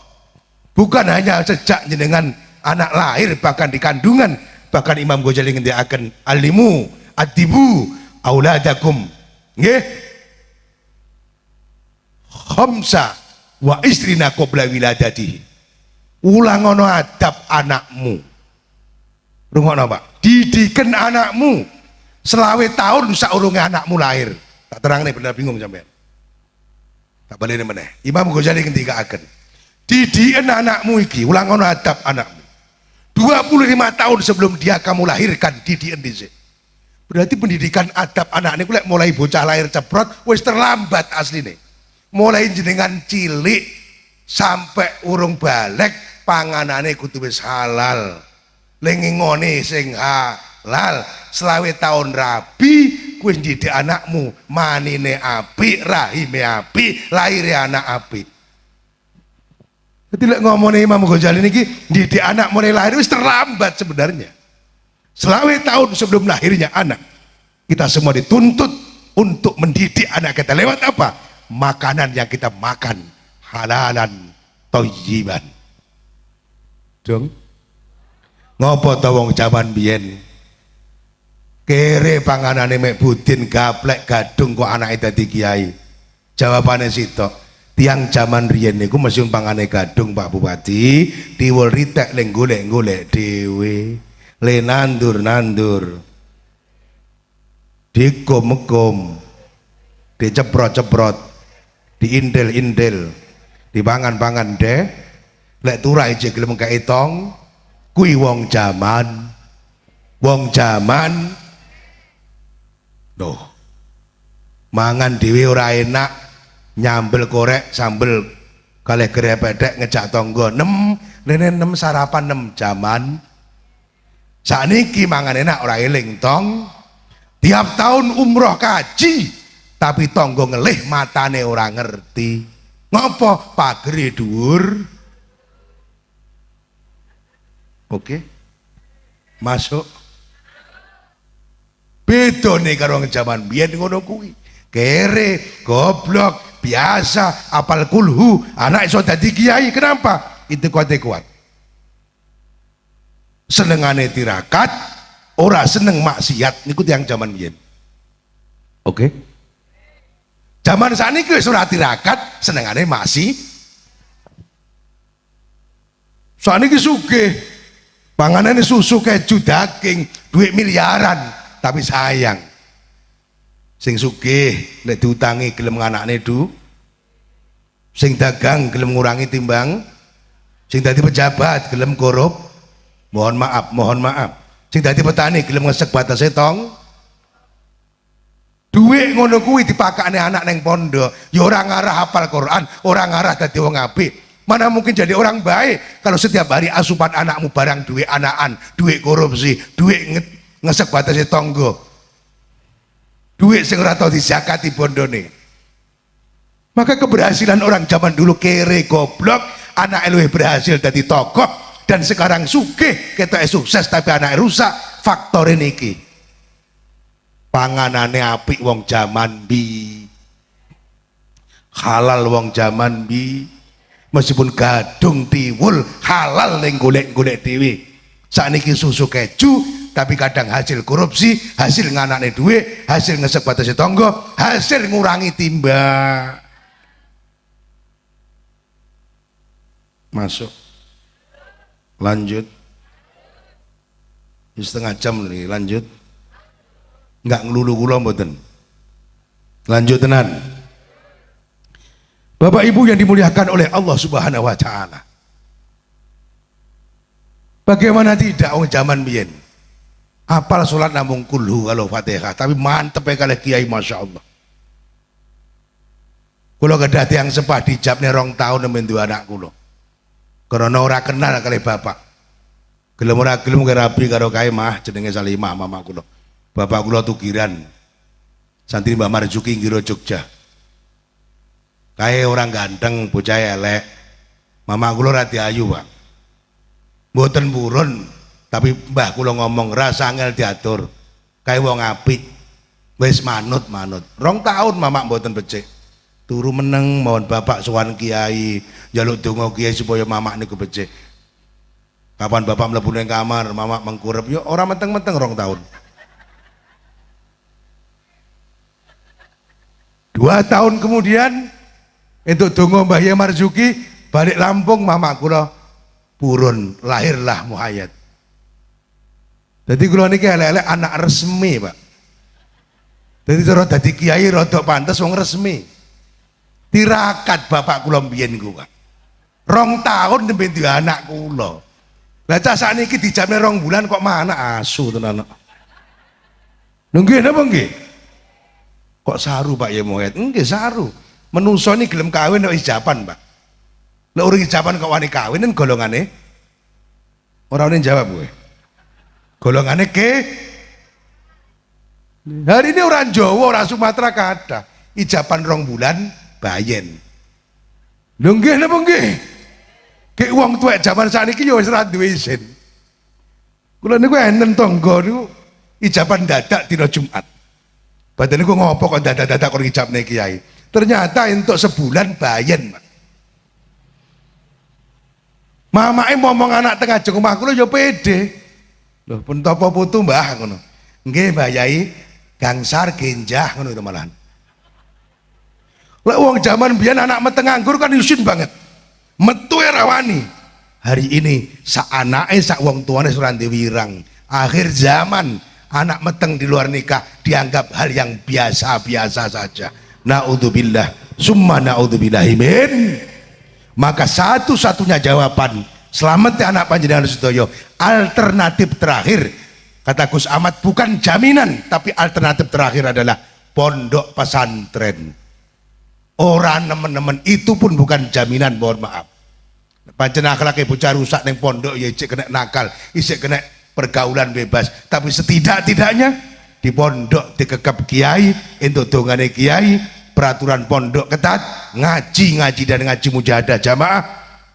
Bukan hanya sejak jenengan anak lahir, bahkan di kandungan. Bahkan Imam Ghazali ngendikaken alimu adibu auladakum. Nggih. Khamsa wa istrina qabla wiladatihi. Ulang ono adab anakmu. Rungokno Pak, didiken anakmu selawe tahun saurunge anakmu lahir. Tak terang nih bener bingung sampean. Tak balik meneh. Imam Ghazali ngendikaken, didiken anakmu iki, ulang ono adab anakmu. 25 tahun sebelum dia kamu lahirkan didiken dhisik. Berarti pendidikan adab anak ini mulai bocah lahir ceprot wis terlambat asline. Mulai jenengan cilik sampai urung balik panganane kudu wis halal. Lengingone sing halal, selawe tahun rabi kuwi ndidik anakmu, manine apik, rahime apik, lahire anak apik. Jadi lek ngomongnya Imam Ghazali niki didik anak mulai lahir wis terlambat sebenarnya. Selawe tahun sebelum lahirnya anak, kita semua dituntut untuk mendidik anak kita lewat apa? Makanan yang kita makan halalan thayyiban. Dong. Ngopo ta wong jaman biyen kere panganane mek budin gaplek gadung kok anake dadi kiai. Jawabane sitok. Tiang zaman riyen niku mesti pangane gadung Pak Bupati, diwul ritek ning golek-golek dhewe, le nandur-nandur. Dikom-kom, diceprot-ceprot, diindel-indel, dipangan-pangan deh. Lek turai je gelem kae tong, kuwi wong jaman. Wong jaman. Loh. Mangan dhewe ora enak. Nyambel korek sambel kalih grepedek ngejak tonggo 6 lene 6 sarapan 6 jaman. Sakniki mangan enak ora eling tong. Tiap tahun umroh kaji tapi tonggo ngelih matane ora ngerti. Ngopo pagere dhuwur. Oke. Masuk. Bedone karo jaman biyen ngono kuwi. Kere, goblok, biasa, apal kulhu, anak iso dadi kiai. Kenapa? Itu kuat. Senengane tirakat, ora seneng maksiat. Niku yang zaman biyen. Oke. Zaman sakniki wis ora tirakat, senengane maksi. Sakniki sugih. Panganane susu keju daging, duit miliaran, tapi sayang. Sing sugih lek diutangi gelem nganakne Sing dagang gelem ngurangi timbang, sing dadi pejabat gelem korup, mohon maaf. Sing dadi petani gelem ngesek batase tong. Duit ngono kuwi dipakane anak neng pondok, ya ora ngarah hafal Quran, ora ngarah dadi wong apik. Mana mungkin jadi orang baik kalau setiap hari asupan anakmu barang duit anakan, duit korupsi, duit ngesek batase tonggo. Duit sing ora tau dizakati bondone. Maka keberhasilan orang zaman dulu kere goblok, anak luwih berhasil dadi tokoh dan sekarang sugih ketoke sukses tapi anak rusak. Faktor niki. Panganane apik wong zaman bi. Halal wong zaman bi. Meskipun gadung tiwul halal ning golek-golek dhewe. Sakniki susu keju tapi kadang hasil korupsi, hasil nganakne duit, hasil ngesek batase tangga, hasil ngurangi timbang. Masuk. Lanjut. Setengah jam nih, lanjut. Enggak ngelulu kula mboten. Lanjut tenan. Bapak Ibu yang dimuliakan oleh Allah Subhanahu wa taala. Bagaimana tidak wong zaman biyen. Apal salat namung kulhu kalau Fatihah, tapi mantep kali kiai masyaallah. Kula kedah tiyang sepah dijabne 2 tahun nemen duwe anak kula. Karena ora kenal kali bapak. Gelem ora gelem rabi karo kae mah jenenge Salimah mama kula. Bapak kula tukiran. Santri Mbah Marzuki Nggiro Jogja. Kae orang ganteng, bocah elek. Mama kula ra diayu, Pak. Mboten purun, tapi mbah kula ngomong rasa angel diatur. Kae wong apik. Wis manut. 2 tahun mama mboten becik. Turu meneng mohon bapak sowan kiai, njaluk donga kiai supaya mama niku becik. Kapan bapak mlebu ning kamar, mama mengkurep, yo ora menteng-menteng 2 tahun. 2 tahun kemudian untuk dongo Mbah Yai Marzuki balik Lampung, mama kula purun, lahirlah Muhayyad. Jadi kula niki elek-elek anak resmi, Pak. Jadi cara dadi kiai rada pantes wong resmi. Tirakat bapak kula mbiyen niku, Pak. 2 tahun nembe duwe anak kula. Lah cah sakniki dijamne 2 bulan kok mana asu tenan. Lho nggih napa nggih? Kok saru Pak Yai Muhayyad? Nggih saru. Menungso ini gelem kawin kok ijaban, Pak. Lek urung ijaban kok wani kawin kan golongane ora wani jawab kowe. Golongane ke hari ini orang Jawa, orang Sumatera kada. Ijaban 2 bulan bayen. Lho nggih napa nggih? Ki wong tuwek jaman sakniki ya wis ora duwe isin. Kula niku enten tangga niku ijaban dadak dina Jumat. Padahal niku ngopo kok dadak-dadak kok ijabne kiai. Ternyata untuk sebulan bayen. Mamake ngomong anak tengah jeng omah kula ya pede. Lho pun tapa putu Mbah ngono. Nggih Mbah Yai, gangsar genjah ngono itu malahan. Lek wong zaman biyen anak meteng nganggur kan isin banget. Metu ora wani. Hari ini sak anake sak wong tuane ora wirang. Akhir zaman anak meteng di luar nikah dianggap hal yang biasa-biasa saja. Naudzubillah, summa naudzubillahi min. Maka satu-satunya jawaban selamat anak panjenengan sedaya, alternatif terakhir kata Gus Ahmad bukan jaminan, tapi alternatif terakhir adalah pondok pesantren. Orang nemen-nemen itu pun bukan jaminan, mohon maaf. Pancen akhlake bocah rusak ning pondok ya isih kena nakal, isih kena pergaulan bebas, tapi setidak-tidaknya di pondok dikekep kiai, untuk dongane kiai, peraturan pondok ketat, ngaji dan ngaji mujahadah jamaah.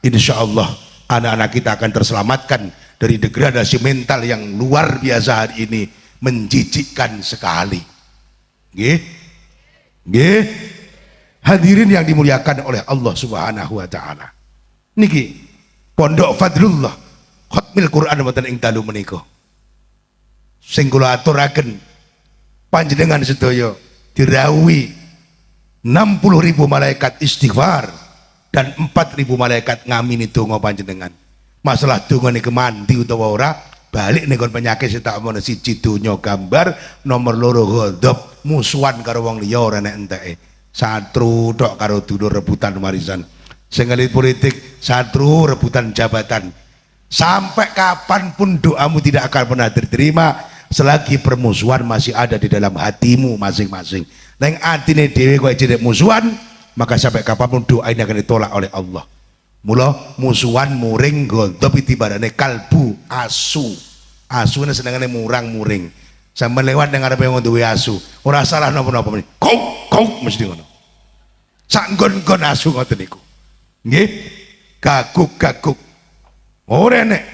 Insya Allah anak-anak kita akan terselamatkan dari degradasi mental yang luar biasa hari ini, menjijikkan sekali. Nggih? Nggih? Hadirin yang dimuliakan oleh Allah Subhanahu wa taala. Niki pondok Fadlullah Khatmil Quran wonten ing dalu menika. Sing kula aturaken panjenengan sedaya dirawuhi 60.000 malaikat istighfar dan 4.000 malaikat ngamini donga panjenengan. Masalah donga niki mandi utawa ora, balik ning penyakit sing tak omongno, 1 donya gambar, nomor 2 ghadab, musuhan karo wong liya ora nek enteke. Satru tok karo dulur rebutan warisan. Sing elit politik satru rebutan jabatan. Sampai kapanpun doamu tidak akan pernah diterima selagi permusuhan masih ada di dalam hatimu masing-masing. Neng atine dhewe kok jadi musuhan, maka sampai kapanpun doa ini akan ditolak oleh Allah. Mula musuhan muring gondop itibarane kalbu asu. Asu ini senengane murang-muring. Sampai lewat dengan ngarepe wong duwe asu, ora salah napa-napa meneh. Kok mesti ngono. Sak nggon-nggon asu ngoten niku. Nggih, gaguk-gaguk. Ora nek.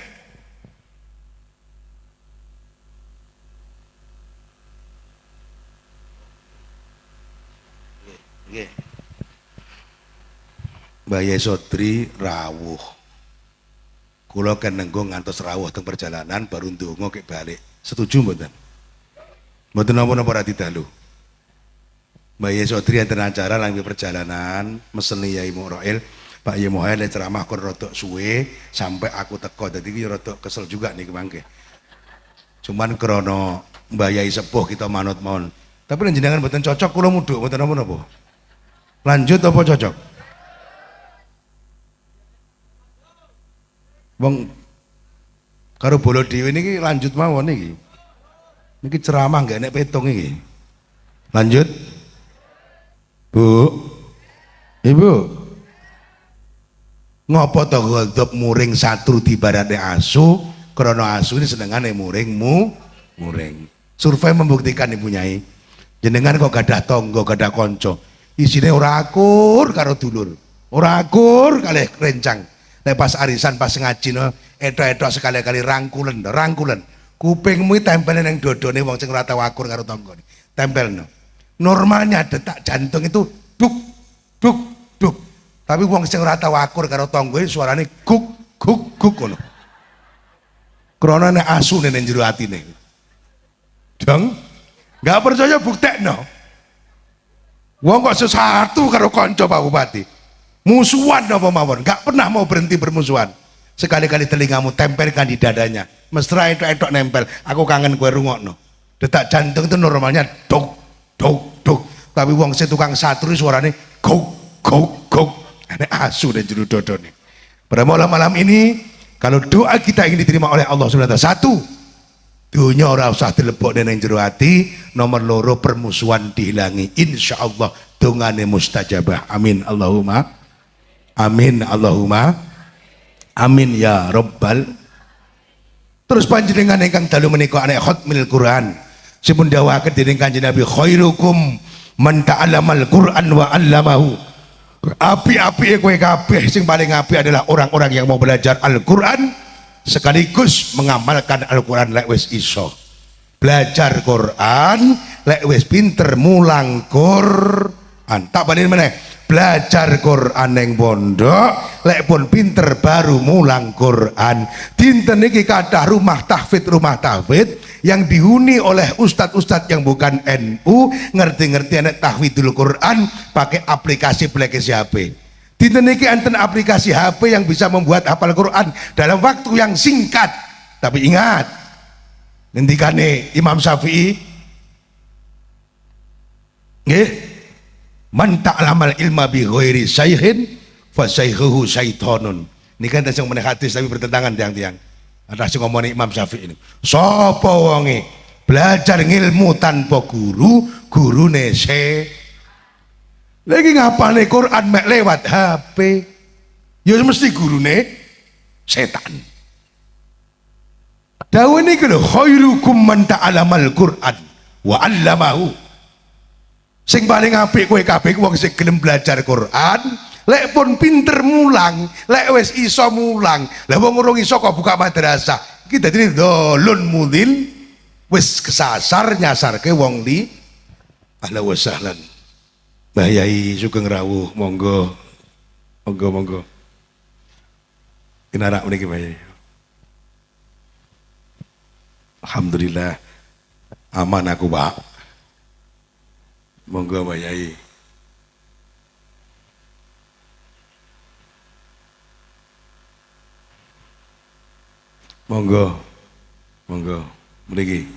Nggih. Mbah Yesodri rawuh. Kula kan nenggo ngantos rawuh teng perjalanan baru ndonga kek balik. Setuju mboten? Mboten napa-napa ra didalu. Mbah Yesodri enten acara lang perjalanan meseni Yai Mu'roil. Pak Yai Mu'roil ceramah kon rodok suwe sampai aku teko. Dadi iki rodok kesel juga nih mangke. Cuman krana Mbah Yai sepuh kita manut mawon. Tapi nek jenengan mboten cocok kula mudhuk mboten napa-napa. Lanjut apa cocok? Wong karo bolo dhewe niki lanjut mawon niki. Niki ceramah nggak enek petung iki. Lanjut. Bu. Ibu. Ngopo to godhop muring satru dibarate asu, krana asu ini senengane muring. Survei membuktikan Ibu Nyai. Jenengan kok gadah tangga, gadah kanca. Isine ora akur karo dulur. Ora akur kalih rencang. Nek pas arisan pas ngaji no, etok-etok sekali-kali rangkulen. Kupingmu tempel nang dodone wong sing ora tau akur karo tanggane. Tempelno. Normalnya detak jantung itu duk duk duk. Tapi wong sing ora tau akur karo tanggane suarane guk guk guk ngono. Krana nek asune nang jero atine. Dong. Enggak percaya buktekno. Wong kok sesatu karo kanca Pak Bupati. Musuhan apa mawon, gak pernah mau berhenti bermusuhan. Sekali-kali telingamu tempelkan di dadanya. Mesra etok-etok nempel, aku kangen kowe rungokno. Detak jantung itu normalnya dok dok dok. Tapi wong sing tukang satru suarane gok gok gok. Ane asu dan jero dodone. Pada malam ini kalau doa kita ingin diterima oleh Allah Subhanahu wa taala, satu, dunya ora usah dilebokne nang jero ati, nomor loro permusuhan dihilangi. Insyaallah dongane mustajabah. Amin Allahumma. Amin Allahumma amin ya Rabbal. Terus panjenengan ingkang dalu menika anak khatmil Quran sipun dawuhaken dening Kanjeng Nabi, khairukum man ta'allamal Quran wa 'allamahu. Api-api kowe kabeh sing paling apik adalah orang-orang yang mau belajar Al-Quran sekaligus mengamalkan Al-Quran lek wis iso. Belajar Quran lek wis pinter mulang Quran. Tak balik meneh. Belajar Quran yang pondok lek pun pinter baru mulang Quran. Dinten niki kathah rumah tahfidz yang dihuni oleh ustadz-ustadz yang bukan NU, ngerti-ngerti anak tahfidzul Quran pakai aplikasi HP. Dinten niki enten aplikasi HP yang bisa membuat hafal Quran dalam waktu yang singkat. Tapi ingat, ngendikane Imam Syafi'i, nggih, man ta'lamal ilma bi ghairi syaihin fa syaihuhu syaitonun. Ini kan yang meneh hadis tapi bertentangan tiang-tiang. Ada sing ngomong Imam Syafi'i ini. Sapa wonge belajar ngilmu tanpa guru, gurune se. Lagi ngapane Quran mek lewat HP. Ya mesti gurune setan. Dawuh niki lho, khairukum man ta'lamal Quran wa 'allamahu. Sing paling apik kowe kabeh wong sing gelem belajar Quran, lek pun pinter mulang, lek wis iso mulang. Lah wong urung iso kok buka madrasah. Iki dadi dolun mudil wis kesasar nyasarke wong li. Ahlan wa sahlan. Mbah Yai Sugeng rawuh, monggo. Monggo. Kinarak mriki Mbah Yai. Alhamdulillah aman aku, Pak. Monggo Mbah Yai. Monggo mriki.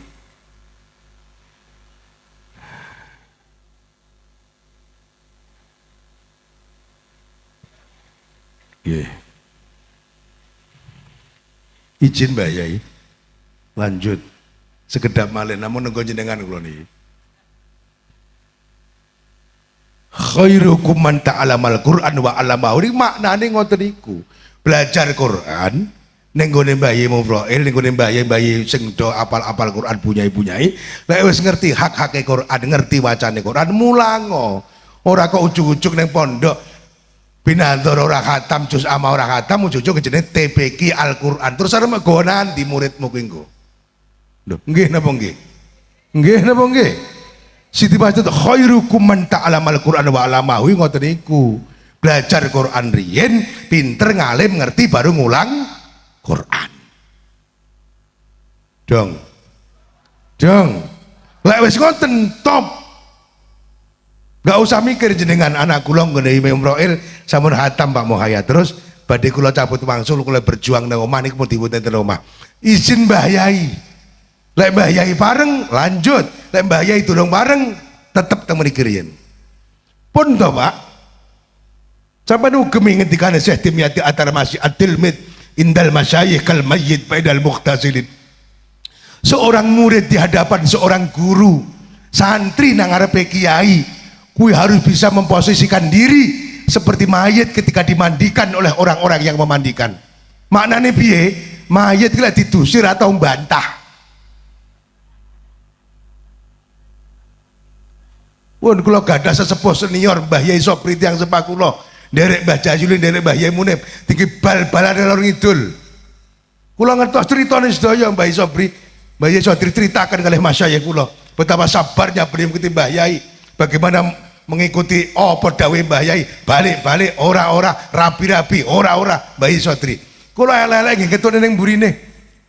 Nggih. Izin Mbah Yai. Lanjut. Sekedap malih namun nenggo jenengan kula niki. Khairukum man ta'alamal Qur'an wa 'allamahu. Maknane ngoten niku. Belajar Quran ning gone Mbah Yai Mufroil, ning gone Mbah Yai sing do apal-apal Quran bunyai-bunyai, lek wis ngerti hak-hake Quran, ngerti wacane Quran, mulango. Ora kok ujug-ujug ning pondok binandor ora khatam, juz amma ora khatam, ujug-ujug jenenge TPQ Al-Qur'an. Terus arep gonan di muridmu kuwi engko. Lho, nggih napa nggih? Nggih napa nggih? Siti Bacot khairukum man ta'alamal Qur'an wa 'allamahu ngoten niku. Belajar Quran riyen, pinter ngalim ngerti baru ngulang Quran. Dong. Dong. Lek wis ngoten top. Gak usah mikir jenengan anak kula ngene Imam Roil sampun hatam Pak Mohaya terus badhe kula cabut wangsul kula berjuang nang omah niku pun diwuten ten omah. Izin Mbah Yai. Lek Mbah Yai bareng lanjut, lek Mbah Yai durung bareng tetep teng mriki riyen. Pun to Pak. Sampai ugemi ngendikane Syekh Dimyati Atar Masih At-Tilmid indal masyayikh kal mayyit bainal mukhtasilin. Seorang murid di hadapan seorang guru, santri nang ngarepe kiai, kuwi harus bisa memposisikan diri seperti mayit ketika dimandikan oleh orang-orang yang memandikan. Maknane piye? Mayit kira didusir atau membantah. Pun kula gadah sesepuh senior Mbah Yai Sobri yang sepak kula, nderek Mbah Jajuli, nderek Mbah Yai Munib, tinggi bal-balan lor ngidul. Kula ngertos critane sedaya Mbah Yai Sobri. Mbah Yai Sobri ceritakan kalih masyayikh kula betapa sabarnya beliau mengikuti Mbah Yai, bagaimana mengikuti apa dawuh Mbah Yai, balik-balik ora-ora, rapi-rapi ora-ora Mbah Yai Sobri. Kula elek-elek nggih ketune ning mburine.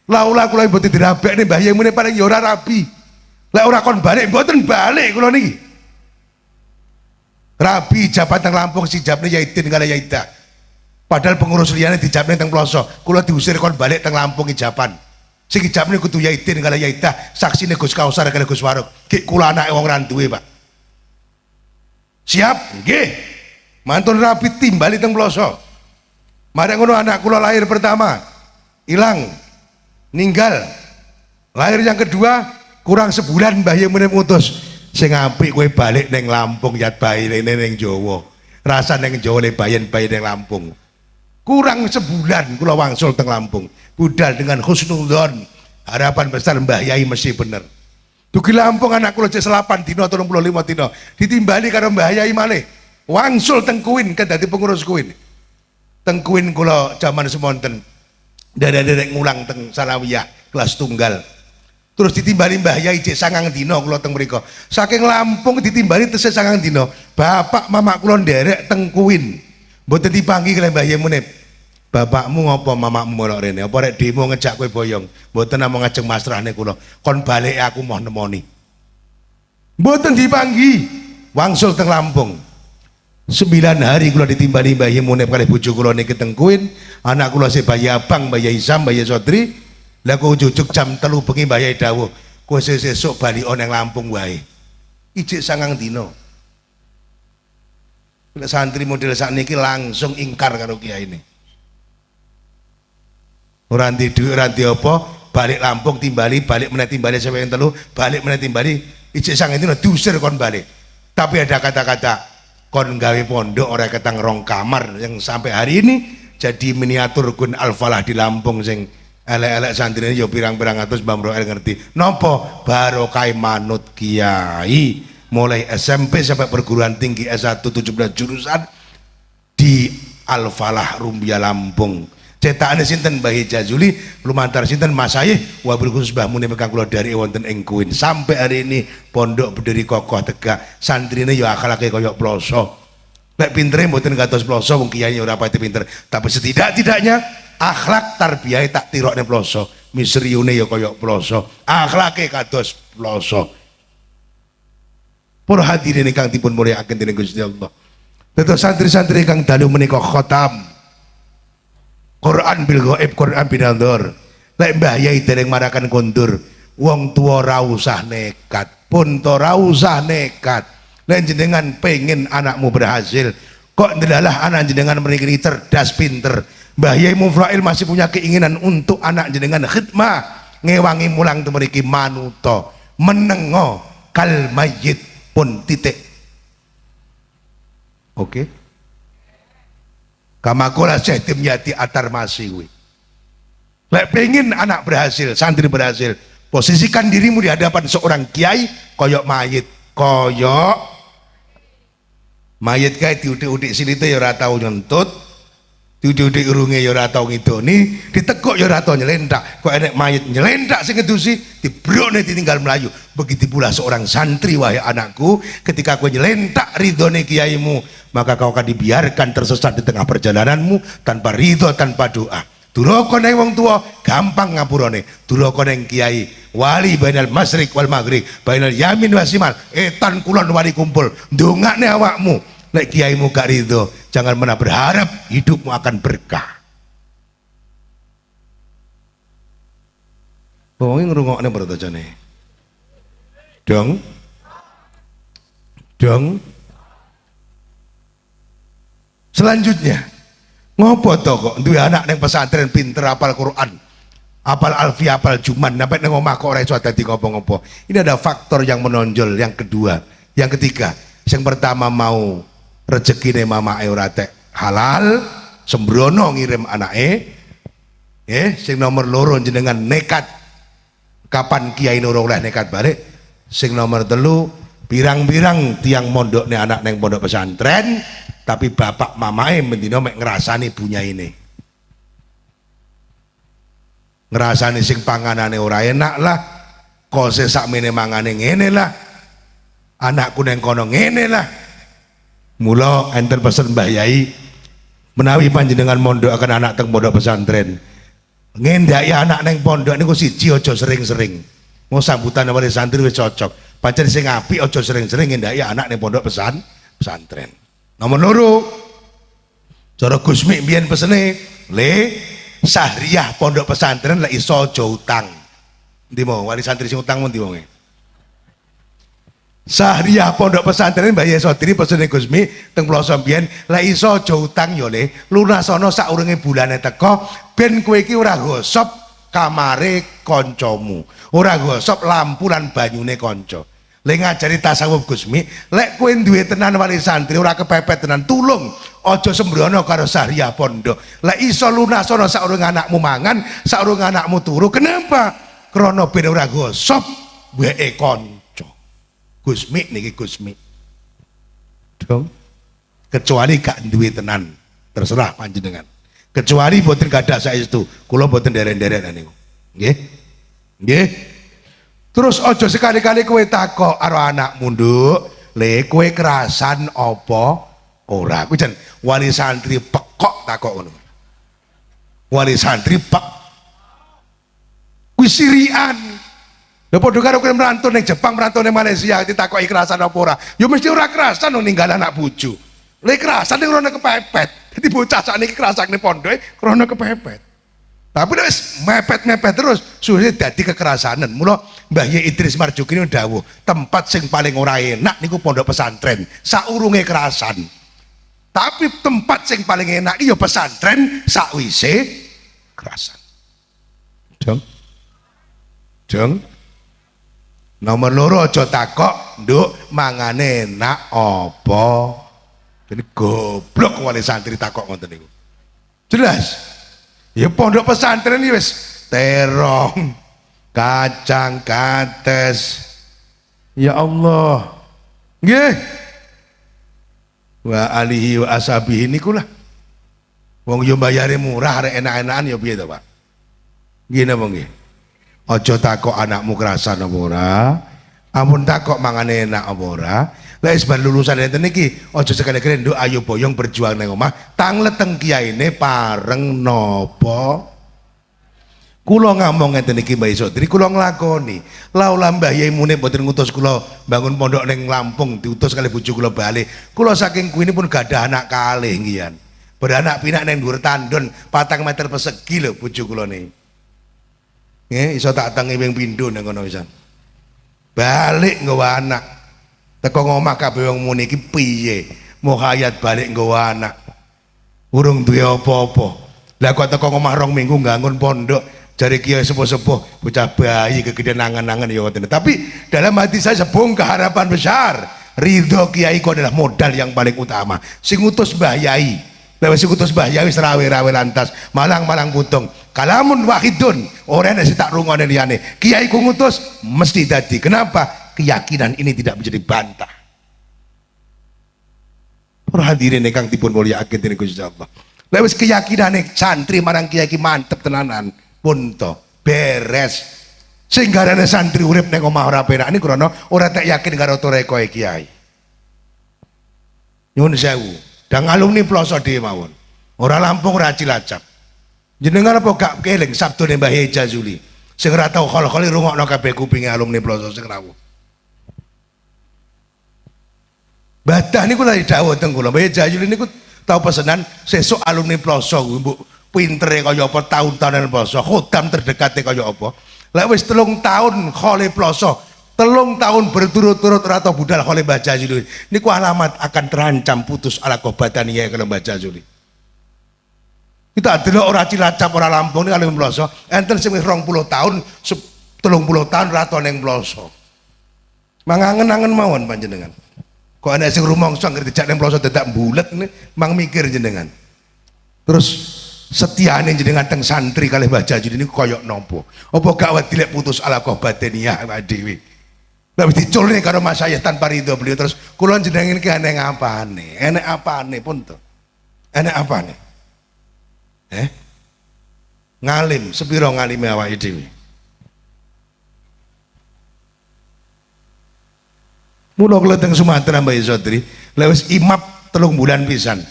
Laula kula mboten dirabekne Mbah Yai Munib paling ya ora rapi. Lek ora kon balik mboten balik kula niki. Rabi jabat teng Lampung si jabne Yaitin kala Yaita. Padahal pengurus liyane dijabne teng Ploso. Kula diusir kon balik teng Lampung ijaban. Sing ijabne kudu Yaitin kala Yaita, saksine Gus Kausar kala Gus Waruk. Ki kula anake wong randuwe, Pak. Siap? Nggih. Mantun rabi timbali teng Ploso. Mari ngono anak kula lahir pertama hilang, ninggal. Lahir yang kedua kurang sebulan Mbah Yai Munib ngutus. Sing apik kowe balik neng Lampung yat bayi neng Jawa. Rasa neng Jawa le bayen-bayen neng Lampung. Kurang sebulan kula wangsul teng Lampung. Budal dengan husnudzon. Harapan besar Mbah Yai mesti bener. Dugi Lampung anak kula cek 8 dina 35 dina. Ditimbali karo Mbah Yai malih. Wangsul teng Kuin kan dadi pengurus Kuin. Teng Kuin kula jaman semonten. Derek-derek ngulang teng Sanawiyah kelas tunggal. Terus ditimbali Mbah Yai cek 9 dina kula teng mriko. Saking Lampung ditimbali tesih 9 dina. Bapak mamak kula nderek teng Kuin. Mboten dipanggil kalih Mbah Yai Munib. Bapakmu ngopo mamakmu melok rene? Apa rek demo ngejak kowe boyong? Mboten namung ngajeng masrahne kula. Kon balik aku mau nemoni. Mboten dipanggil. Wangsul teng Lampung. 9 hari kula ditimbali Mbah Yai Munib kalih bojo kula niki teng Kuin. Anak kula si bayi abang, Mbah Yai Sam, Mbah Yai Sodri. Lah kok jujuk jam 3 bengi Mbah Yai dawuh, kowe sesuk bali nang Lampung wae. Ijik 9 dina. Nek santri model sakniki langsung ingkar karo kiai ini. Ora ndek dhuwit, ora ndek apa, balik Lampung timbali, balik meneh timbali sampe 3, balik meneh timbali, ijik 9 dina diusir kon balik. Tapi ada kata-kata kon gawe pondok ora ketang rong kamar yang sampai hari ini jadi miniatur Gun Al-Falah di Lampung sing elek-elek santrine yo pirang-pirang atus Mbah Roel ngerti. Napa barokah manut kiai mulai SMP sampai perguruan tinggi S1 17 jurusan di Al-Falah Rumbia Lampung. Cetakane sinten Mbah Jazuli, lumantar sinten Masayih wabil khusus Mbah Munib kang kula dari wonten ing Kuin. Sampai hari ini pondok berdiri kokoh tegak, santrine yo akhlake kaya Ploso. Lek pintere mboten kados Ploso wong kiai ora pati pinter, tapi setidak-tidaknya akhlak tarbiyah tak tirokne Ploso, misriune ya kaya Ploso, akhlake kados Ploso. Para hadirin ingkang dipun mulyakaken dening Gusti Allah. Dados santri-santri ingkang dalu menika khatam Quran bil ghaib, Quran binandor. Lek Mbah Yai dereng marakan kondur, wong tua ora usah nekat, pun to ora usah nekat. Lek jenengan pengen anakmu berhasil, Kok ndelalah anak jenengan mriki cerdas pinter. Mbah Yai Mufrail masih punya keinginan untuk anak jenengan khidmah, ngewangi mulang temeriki manuto menengo kal mayit pun titik. Oke. Kamakola Syekh Dimyati Atar Masiwi. Lek pengen anak berhasil, santri berhasil, posisikan dirimu di hadapan seorang kiai koyok mayit, koyok mayit kae diudik-udik silite ya ora tau nyentut, diudik-udik urunge ya ora tau ngidoni, diteguk ya ora tau nyelentak. Kok enek mayit nyelentak sing ngedusi, dibrokne ditinggal melayu. Begitu pula seorang santri, wahai anakku, ketika kau nyelentak ridhone kiaimu, maka kau akan dibiarkan tersesat di tengah perjalananmu tanpa ridho, tanpa doa. Duraka nang wong tua gampang ngapurane, duraka nang kiai wali bainal masyriq wal maghrib, bainal yamin wasimal, etan kulon wali kumpul. Ndongakne awakmu, nek kiaimu gak ridho, jangan pernah berharap hidupmu akan berkah. Wong ngrungokne pertanyane. Dong. Selanjutnya, ngopo to kok duwe anak neng pesantren pinter apal Quran, apal alfi, apal juman, sampai neng omah kok ora iso dadi ngopo-ngopo. Ini ada faktor yang menonjol, yang kedua, yang ketiga. Yang pertama mau rezekine mamake ora tek halal, sembrono ngirim anake. Sing nomor loro jenengan nekat. Kapan kiai nurung oleh nekat balik. Sing nomor telu, pirang-pirang tiang mondokne anak neng pondok pesantren, tapi bapak mamae mendino mek ngrasani punya ini, ngrasani sing panganane ora enak lah, kose sakmene mangane ngene lah, anakku neng kono ngene lah. Mula enten pesen Mbah Yai, menawi panjenengan mondok akan anak teng pondok pesantren, ngendaki anak neng pondok niku siji aja sering-sering. Mau sambutan wali santri wis cocok, pancen sing apik aja sering-sering ngendaki anak neng pondok pesantren. Nomor loro, cara Gusmi mbiyen pesene, le sahriyah pondok pesantren lek iso aja utang. Endi mau wali santri sing utang endi wonge? Sahriyah pondok pesantren Mbah Yai Sodri pesene Gusmi teng Ploso mbiyen lek iso aja utang ya le, lunasana saurunge bulane teko ben kowe iki ora gosop kamare kancamu, ora gosop lampu lan banyune kanca. Lek ngajari tasawuf Gusmi, lek kowe duwe tenan wali santri ora kepepet tenan, tulung aja sembrono karo sahriyah pondok. Lek iso lunasana saurung anakmu mangan, saurung anakmu turu. Kenapa? Krana ben ora gosop weke kanca. Gusmi niki Gusmi. Dong. Kecuali gak duwe tenan, terserah panjenengan. Kecuali boten gadah saestu, kula boten derek-derek niku. Nggih. Nggih. Terus ojo sekali-kali kowe takok karo anakmu, Nduk, le kowe kerasan apa ora? Kuwi jan wali santri pekok takok ngono. Wali santri pek. Kuwi sirian. Lha padha karo kowe merantau ning Jepang, merantau ning Malaysia ditakoki kerasan apa ora? Ya mesti ora kerasan ninggal anak bojo. Le kerasan ning rono kepepet. Dadi bocah sakniki kerasane pondoke krana kepepet. Tapi wis mepet-mepet terus suwe dadi kekerasanan. Mula Mbah Yai Idris Marjokini dawuh, tempat sing paling ora enak niku pondok pesantren, saurunge kerasan. Tapi tempat sing paling enak iki ya pesantren sakwise kerasan. Jeng. Nomor loro aja takok, Nduk, mangane enak apa? Jadi goblok wali santri takok ngoten niku. Jelas. Ya pondok pesantren iki wis terong, kacang kates. Ya Allah. Nggih. Wa alihi wa ashabihi niku lah. Wong yo bayare murah arek enak-enakan ya piye to, Pak? Nggih napa nggih? Aja takok anakmu kerasan apa ora. Ampun takok mangane enak apa ora. Lah isbar lulusan enten iki aja sekali-kali Nduk ayo boyong berjuang nang omah, tanglet teng kiyaine pareng napa. Kula ngomong ngeten iki Mbah Sodri, kula nglakoni. Laula Mbah Yai Mune mboten ngutus kula bangun pondok ning Lampung, diutus kali bojo kula bali. Kula saking kuwi pun gadah anak kalih ngiyan. Beranak pinak ning dhuwur tandon 4 meter persegi lho bojo kula niki. Nggih, iso tak tengi ping pindho nang kono pisan. Balik nggawa anak. Teko ngomah kabeh wong muni iki piye? mau hayat balik nggawa anak. Urung duwe apa-apa. Lah kok teko omah 2 minggu nganggon pondok, jare kiai sepuh-sepuh, bocah bayi kegedean angan-angan ya ngoten. Tapi dalam hati saya sebongkah harapan besar. Ridho kiai ku adalah modal yang paling utama. Sing utus Mbah Yai. Lah sing utus Mbah Yai wis rawe-rawe lantas, malang-malang putung. Kalamun wahidun, ora ana sing tak rungokne liyane. Kiai ku ngutus mesti dadi. Kenapa? Keyakinan ini tidak menjadi bantah. Para hadirin ingkang dipun mulyakaken dening Gusti Allah. Lha wis keyakinane santri marang kiai iki mantep tenanan, pun to beres. Sing garane santri urip ning omah ora penak niku krana ora tak yakin karo torekoe kiai. Nyuwun sewu, dang alumni ploso dhewe mawon. Ora Lampung ora Cilacap. Jenengan apa gak keling sabdone Mbah Yai Jazuli. Sing ora tau khol-kholi rungokno kabeh kupinge alumni ploso sing rawuh. Badah niku lagi dawuh teng kula. Mbah Jayul niku tau pesenan sesuk alumni ploso mbok pintere kaya apa tahun-tahunan ploso, khodam terdekate kaya apa. Lah wis 3 tahun khole ploso, 3 tahun berturut-turut ora tau budal khole Mbah Jayul. Niku alamat akan terancam putus alaqah badaniyah kalau Mbah Jayul. Kita delok ora Cilacap ora Lampung niku alumni ploso, enten sing wis 20 tahun, 30 tahun ra tau ning ploso. Mangangen-angen mawon panjenengan. Kok ana sing rumangsa ngerti jak nang ploso dadak mbulet mang mikir jenengan. Terus setiane jenengan teng santri kalih Mbah Jajul niku kaya napa? Apa gak wedi lek putus alaqah batiniyah awake dhewe. Lah wis diculne karo Mas Ayah tanpa ridho beliau terus kula jenengan iki enek apane? Enek apane pun to? Enek apane? Ngalim, sepiro ngalime awake dhewe? Mula kula teng Sumatera Mbah Sodri, lewis imap 3 bulan pisan.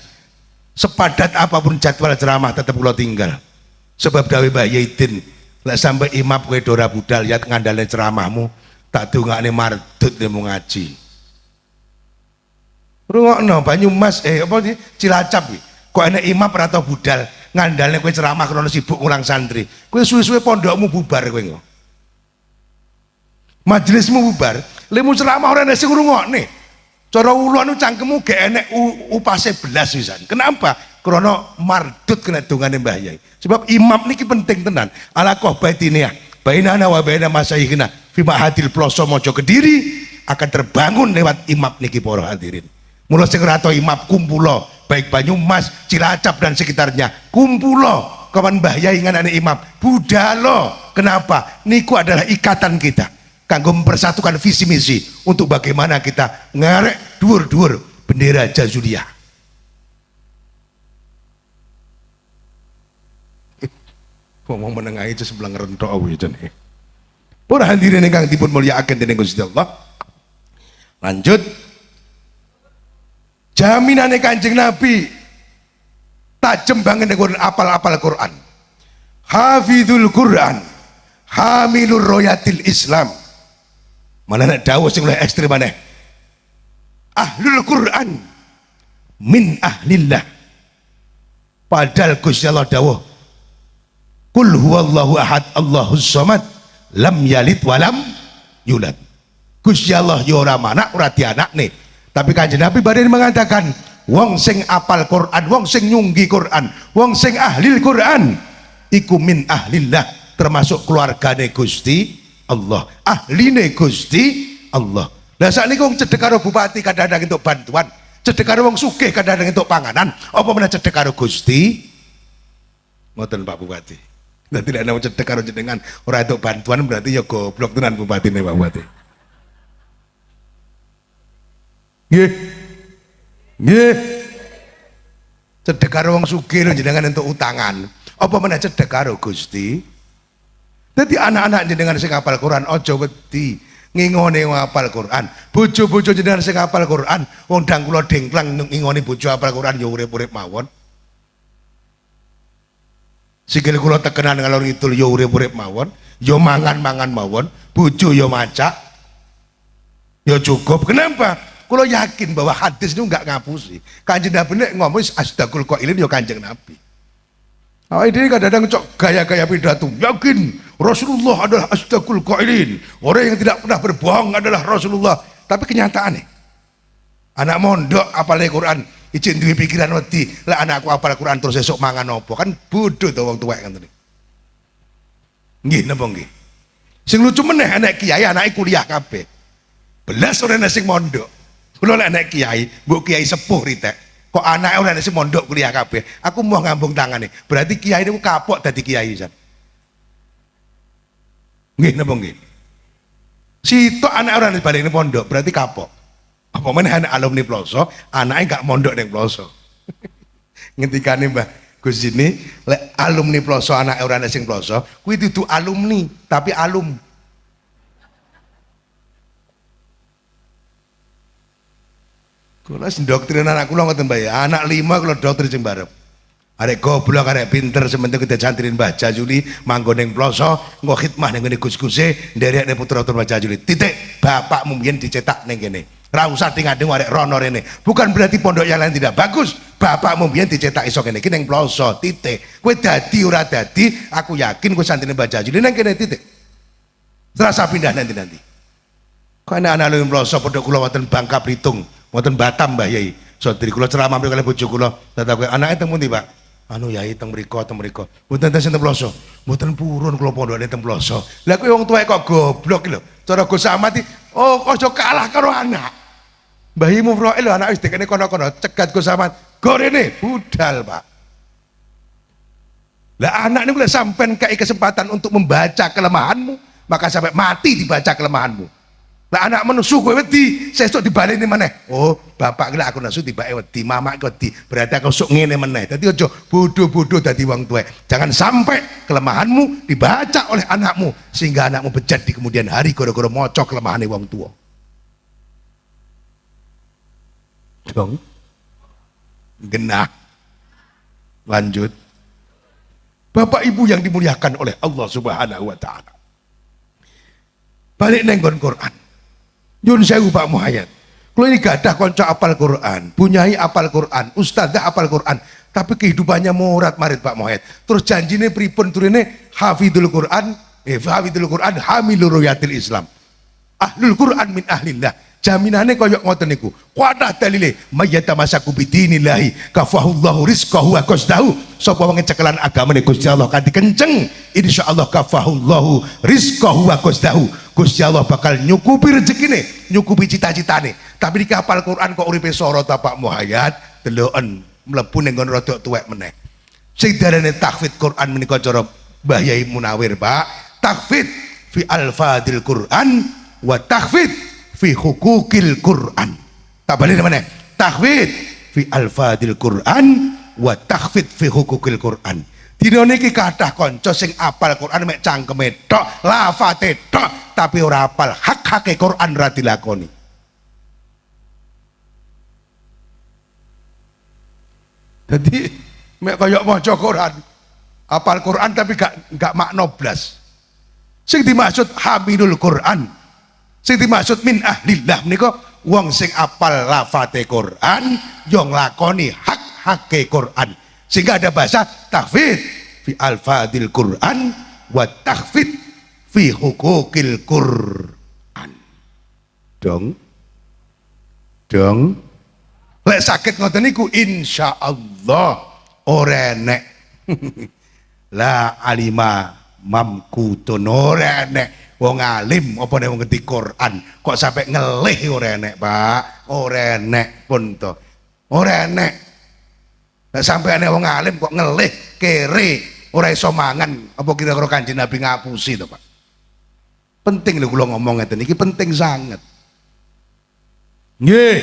Sepadat apapun jadwal ceramah tetap kula tinggal. Sebab dawuh Mbah Yaidin, lek sampai imap kowe ora budal ya ngandalne ceramahmu, tak dongakne mardut nemu ngaji. Rungokno Banyumas apa iki Cilacap iki. Kok enek imap ora tau budal ngandalne kowe ceramah krono sibuk ngulang santri. Kowe suwe-suwe pondokmu bubar kowe engko. Majelismu bubar, lemu ceramah ora enek sing ngrungokne. Cara ulun cangkemmu gek enek upase belas pisan. Kenapa? Krana mardut kena dongane Mbah Yai. Sebab imam niki penting tenan. Alaqah batiniyah bainana wa baina masyaikhina fi ma'hadil ploso Mojo Kediri akan terbangun lewat imam niki para hadirin. Mula sing ora imam kumpulo baik Banyumas, Cilacap dan sekitarnya. Kumpulo kawan Mbah Yai nganane imam. Budalo. Kenapa? Niku adalah ikatan kita. Kanggo mempersatukan visi misi untuk bagaimana kita ngarek dhuwur-dhuwur bendera Jazuliyah. Ngomong menengahi itu sebelah ngerentok awi jane. Para hadirin ingkang dipun mulyakaken dening Gusti Allah. Lanjut. Jaminane Kanjeng Nabi tajem banget ning apal-apal Quran. Hafizul Quran, hamilur royatil Islam. Malah nek dawuh sing luwih ekstrem maneh. Ahlul Quran min ahlillah. Padahal Gusti Allah dawuh Qul huwallahu ahad Allahus samad lam yalid walam yulad. Gusti Allah ya ora manak ora dianakne. Tapi Kanjeng Nabi badhe mengatakan wong sing apal Quran, wong sing nyunggi Quran, wong sing ahli Quran iku min ahlillah, termasuk keluargane Gusti Allah, ahline Gusti Allah. Lah sakniki wong cedhek karo bupati kadang-kadang entuk bantuan, cedhek karo wong sugih kadang-kadang entuk panganan, apa meneh cedhek karo Gusti? Ngoten Pak Bupati. Dadi lek nek cedhek karo jenengan ora entuk bantuan berarti ya goblok tenan bupatine Pak Bupati. Nggih. Nggih. Cedhek karo wong sugih lho jenengan entuk utangan, apa meneh cedhek karo Gusti? Jadi anak-anak jenengan sing hafal Quran aja wedi ngingone hafal Quran. Bojo-bojo jenengan sing hafal Quran, wong ndang kula dengklang ngingoni bojo hafal Quran ya urip-urip mawon. Sikil kula tekenan ngalor ngidul ya urip-urip mawon, ya mangan-mangan mawon, bojo ya macak. Ya cukup. Kenapa? Kula yakin bahwa hadis itu enggak ngapusi. Kanjeng Nabi nek ngomong asdaqul qailin ya Kanjeng Nabi. Ini kadang-kadang cok gaya-gaya pidato. Yakin Rasulullah adalah asdaqul qailin. Orang yang tidak pernah berbohong adalah Rasulullah. Tapi kenyataannya Anak mondok apal Quran, izin duwe pikiran wedi, lah anakku apal Quran terus esuk mangan apa? Kan bodoh to wong tuwek ngoten. Nggih napa nggih. Sing lucu meneh anak kiai anake kuliah kabeh. Belas ora ana sing mondok. Kula lek anak kiai, mbok kiai sepuh ritek. Kok anake ora ana sing mondok kuliah kabeh. Aku mau ngambung tangane. Berarti kiai niku kapok dadi kiai san. Nggih napa nggih. Sitok anak ora dibaleni pondok berarti kapok. Apa meneh anak alumni ploso, anake gak mondok ning ploso. Ngendikane Mbah Gus ini, lek alumni ploso anake ora ana sing ploso, kuwi dudu alumni, tapi alum. Kula doktrin anak kula ngoten Mbah ya, anak 5 kula doktrin sing barep. Arek goblok arek pinter sementing kita santrin Mbah Jajuli manggon ning ploso, engko khidmah ning ngene Gus-guse, nderekne putra-putra Mbah Jajuli. Titik, bapakmu mbiyen dicetak ning kene. Ra usah tingadeng arek rono rene. Bukan berarti pondok yang lain tidak bagus. Bapakmu mbiyen dicetak iso kene iki ning ploso, titik. Kowe dadi ora dadi, aku yakin kowe santri Mbah Jajuli ning kene titik. Serasa pindah nanti. Kok anak-anak lu ploso pondok kula wonten Bangka Belitung, wonten Batam Mbah Yai. Saudri kula ceramah kali bojo kula, tata kowe anake teng pundi, Pak? Anu Yai teng mriko. Mboten teng ploso. Mboten purun kula pondokane teng ploso. Lah kowe wong tuwek kok goblok lho. Cara Gus Ahmad iki, oh aja kalah karo anak. Mbah Yi Mufroil lho anak wis dikene kono-kono, cegat Gus Ahmad. Gorene budal, Pak. Lah anak niku lek sampean kei kesempatan untuk membaca kelemahanmu, maka sampai mati dibaca kelemahanmu. Lah anak menusu kowe wedi, sesuk dibaleni meneh. Oh, bapak ki lek aku nesu tibake wedi, mamak wedi. Berarti aku sok ngene meneh. Dadi aja bodoh-bodoh dadi wong tuwek. Jangan sampai kelemahanmu dibaca oleh anakmu sehingga anakmu bejat di kemudian hari gara-gara maca kelemahane wong tua. Dong. Genah. Lanjut. Bapak Ibu yang dimuliakan oleh Allah Subhanahu wa taala. Balik neng Quran. Nyun sewu Pak Muhayyad. Kalau ini gak ada konco apal Quran, bunyai apal Quran, ustadzah apal Quran, tapi kehidupannya morat marit Pak Muhayyad. Terus janjine pripun turine hafidul Quran, hamilur ruyatil Islam. Ahlul Quran min ahlillah. Jaminane koyok ngoten niku. Kuatah dalile mayyata masaku bidinillahi kafahullahu rizqahu wa qasdahu. Sapa wong cekelan agamane Gusti Allah kanthi kenceng, insyaallah kafahullahu rizqahu wa qasdahu. Gusti Allah bakal nyukupi rezekine, nyukupi cita-citane. Tapi di kapal Quran kok uripe sorot Pak Muhayyad, deloken mlebu ning nggon rodok tuwek meneh. Sing darane tahfidz Quran menika cara Mbah Yai Munawir, Pak. Tahfidz fi alfadil Quran wa tahfidz fi hukukil Quran. Tak balik mana? Tahfidz fi alfadil Quran wa tahfidz fi hukukil Quran. Dina niki kathah kanca sing apal Quran mek cangkeme tok, lafate tok, tapi ora apal hak-hake Quran ra dilakoni. Jadi mek kaya maca Quran, apal Quran tapi gak makna blas. Sing dimaksud hamilul Quran, sing dimaksud min ahlillah menika wong sing apal lafate Quran yo nglakoni hak-hake Quran. Sehingga ada bahasa tahfidz fi alfadil Quran wa tahfidz fi hukukil Quran. Dong lek sakit ngoten niku insyaallah ora enek la alima mamkutun ora enek wong alim apa nek wong ngerti Quran kok sampai ngelih ora enek Pak, ora enek pun to, ora enek. Nek sampai ana wong alim kok ngelih kere ora iso mangan, apa kira-kira Kanjeng Nabi ngapusi to Pak? Penting lho kula ngomong ngeten iki penting sangat. Nggih.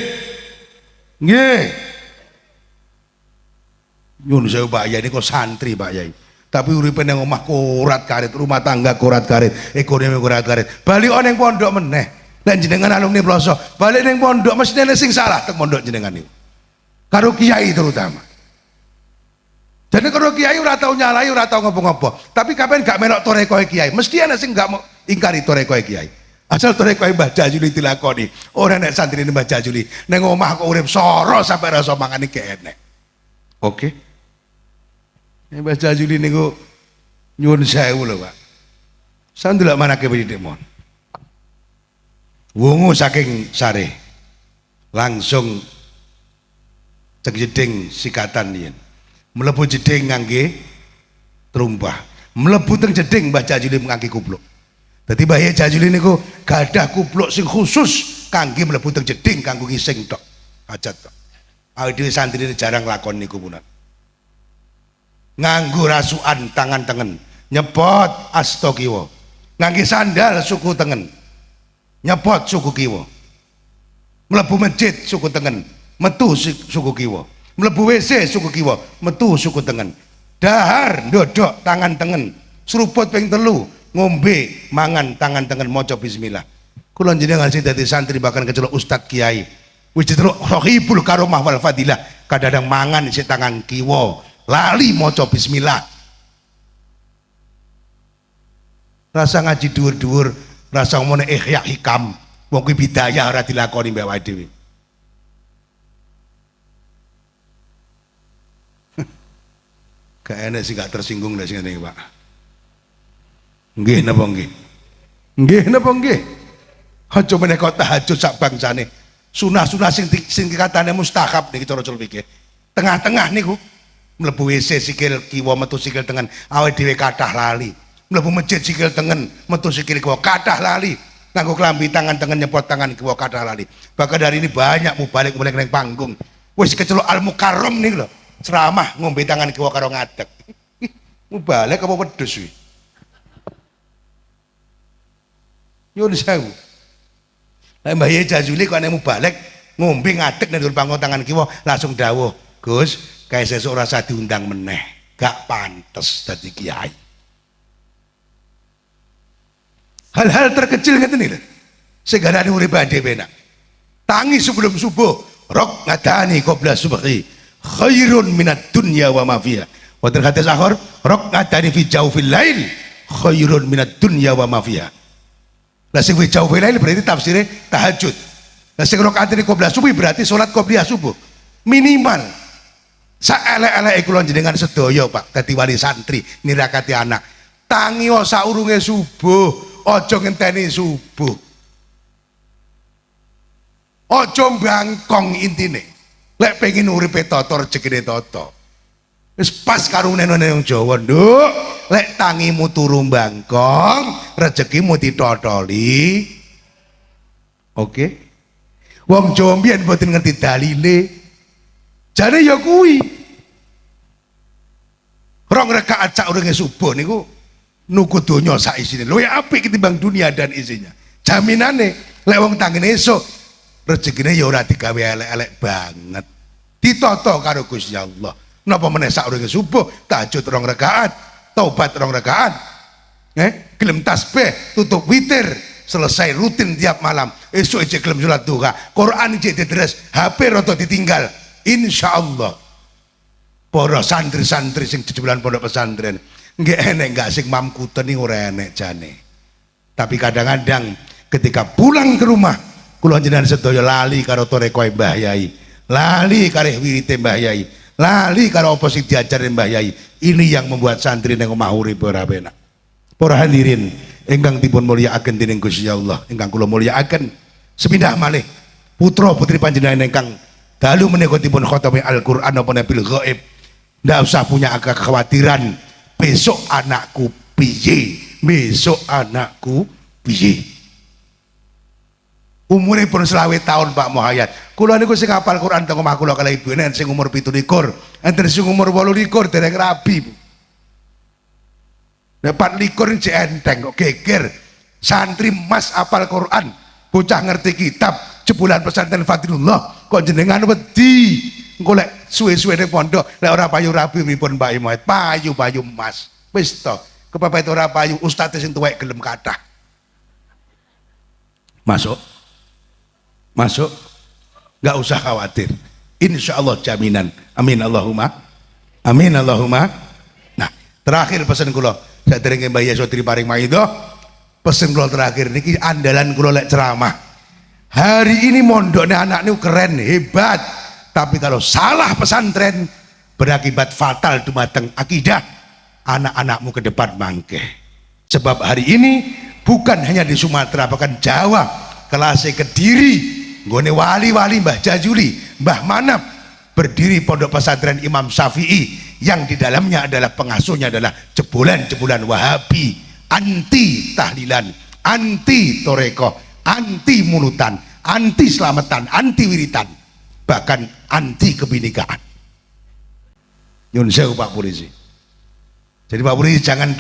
Nyun sewu Pak Yai niku santri Pak Yai. Tapi uripe nang omah korat-karit, rumah tangga korat-karit, ekonomi korat-karit. Balik ning pondok meneh. Lan jenengan alumni ploso, balik ning pondok mesti ana sing salah teng pondok jenengan niku. Karo kiai terutama. Jadi kalau kiai ora tau nyalai, ora tau ngopo-ngopo. Tapi kapan gak melok torekoe kiai, mesti ana sing gak mau ingkari torekoe kiai. Asal torekoe Mbah Jajuli dilakoni. Ora nek santri Mbah Jajuli ning omah kok urip soro sampai rasa mangan iki enek. Oke. Mbah Jajuli niku nyuwun sewu lho, Pak. Sandelok manake pendidik mon. Wungu saking sare. langsung cek jeding sikatan yen mlebu jeding ngangge trumpah mlebu teng jeding Mbah Jajuli ngangge kupluk dadi Mbah Jajuli niku gadah kupluk sing khusus kangge mlebu teng jeding kanggo ngising tok hajat tok awake dhewe santri jarang lakon niku punan nganggo rasukan tangan tengen nyepot asta kiwa ngangge sandal suku tengen nyepot suku kiwa mlebu masjid suku tengen metu suku kiwa mlebu WC suku kiwa metu suku tengen dahar ndodok tangan tengen seruput ping 3 ngombe mangan tangan tengen maca bismillah kula jenengan sing dadi santri bahkan kecelok ustad kiai wis diceluk rohibul karomah wal fadilah kadang mangan isi tangan kiwa lali maca bismillah rasa ngaji dhuwur-dhuwur rasa ngomongnya ihya hikam wong kuwi bidayah ora dilakoni mbek awake dhewe gak enak sih gak tersinggung dari sini Pak nggih napa nggih nggih napa nggih aja menika tahajud sak bangsane sunah-sunah sing katane mustahab niki cara fikih tengah-tengah niku mlebu WC sikil kiwa metu sikil tengen awake dhewe kathah lali mlebu masjid sikil tengen metu sikil kiwa kathah lali nganggo klambi tangan tengen nyepot tangan kiwa kathah lali bahkan dari ini banyak mubalik ning panggung wis kecelok al mukarram niku lho ceramah ngombe tangan kiwa karo ngadeg mubalik apa wedhus kuwi nyuwun sewu lah Mbah Jajuli kok nek mubalik ngombe ngadeg nang panggung tangan kiwa langsung dawuh Gus kayak sesuk rasa diundang meneh gak pantes dadi kiai hal-hal terkecil ngeten iki lho sing garane urip dhewe enak tangi sebelum subuh rok ngadani qabla subhi khairun minad dunya wa ma fiha wa terhadas akhir rok ngadani fi jawfil lail khairun minad dunya wa ma fiha lah sing fi jawfil lail berarti tafsirnya tahajud lah sing rok ngadani qabla subhi berarti salat qobliyah subuh minimal saelek-eleke kula jenengan sedaya Pak dadi wali santri nirakati anak tangi saurunge subuh aja ngenteni subuh aja mbangkong intine lek pengen uripe tata rezekine tata wis pas karo nene wong Jawa nduk lek tangimu turu mbangkong rezekimu ditotoli oke wong Jawa mbiyen mboten ngerti dalile jane ya kuwi rong rakaat saurunge subuh niku nuku donya sak isine luwih apik ketimbang dunia dan isinya jaminane lek wong tangine esuk rezekine ya ora digawe elek-elek banget ditata karo Gusti Allah napa meneh saurunge subuh tahajud 2 rakaat taubat 2 rakaat gelem tasbih tutup witir selesai rutin tiap malam esuk aja gelem salat duha Quran aja didres HP rada ditinggal insyaallah para santri-santri sing jebolan pondok pesantren nggih enek gak sing mamkuten iki ora enek jane tapi kadang-kadang ketika pulang ke rumah kula jenengan sedaya lali karo torekoe Mbah Yai lali karo wirite Mbah Yai lali karo apa sing diajari Mbah Yai ini yang membuat santri ning omah urip ora penak para hadirin ingkang dipun mulyakaken dening Gusti Allah ingkang kula mulyakaken sepindah malih putra putri panjenengan ingkang dalu menika dipun khatami Al-Qur'an apa bil ghaib ndak usah punya kekhawatiran besok anakku piye besok anakku piye umure pun 20 tahun Pak Muhayyad kula niku sing hafal Quran teng omah kula kala ibu enten sing umur 17 enten sing umur 18 dereng rabi nek 24 cek enteng kok geger santri mas hafal Quran bocah ngerti kitab jebolan pesantren Fadilullah kok jenengan wedi engko lek suwe-suwe ning pondok lek ora payu rabi pripun Mbak Muhayyad payu-payu emas wis to kepepet ora payu ustaz sing tuwek gelem kathah masuk nggak usah khawatir insyaallah jaminan amin Allahumma nah terakhir pesan kula saderenge Mbah Yasodri paring maido pesan kula terakhir niki andalan kula lek ceramah hari ini mondoknya anak niku keren hebat tapi kalau salah pesantren berakibat fatal dumateng akidah anak-anakmu ke depan mangke sebab hari ini bukan hanya di Sumatera bahkan Jawa kelasnya Kediri nggone wali-wali Mbah Jajuli, Mbah Manap, berdiri pondok pesantren Imam Syafi'i yang di dalamnya adalah pengasuhnya adalah jebolan-jebolan Wahabi, anti tahlilan, anti toreko, anti mulutan, anti selamatan, anti wiritan, bahkan anti kebinekaan. Nyun sewu Pak Polisi. Jadi Pak Polisi jangan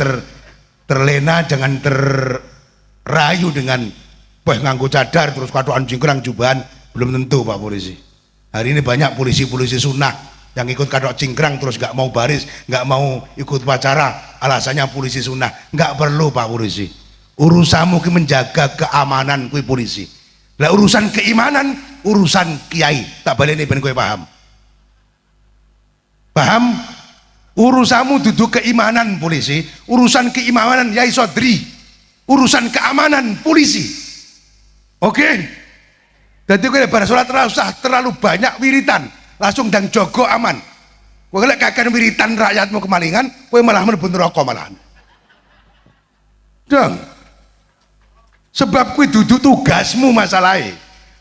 terlena, jangan terrayu dengan nganggo cadar terus katokan cingkrang jubahan, belum tentu Pak Polisi. Hari ini banyak polisi-polisi sunnah yang ikut katok cingkrang terus nggak mau baris, nggak mau ikut upacara, alasannya polisi sunnah. Nggak perlu Pak Polisi. Urusanmu ki menjaga keamanan kui polisi. Lah urusan keimanan, urusan kiai. Tak baleni ben kowe paham. Paham? Urusanmu duduk keimanan polisi, urusan keimanan Yai Sodri, urusan keamanan polisi. Oke? Jadi kowe bar salat ora usah terlalu banyak wiritan, langsung dan jogo aman. Kowe lek kakean wiritan rakyatmu kemalingan, kowe malah mlebu neraka malahan. Dong. Sebab kowe dudu tugasmu masalahe.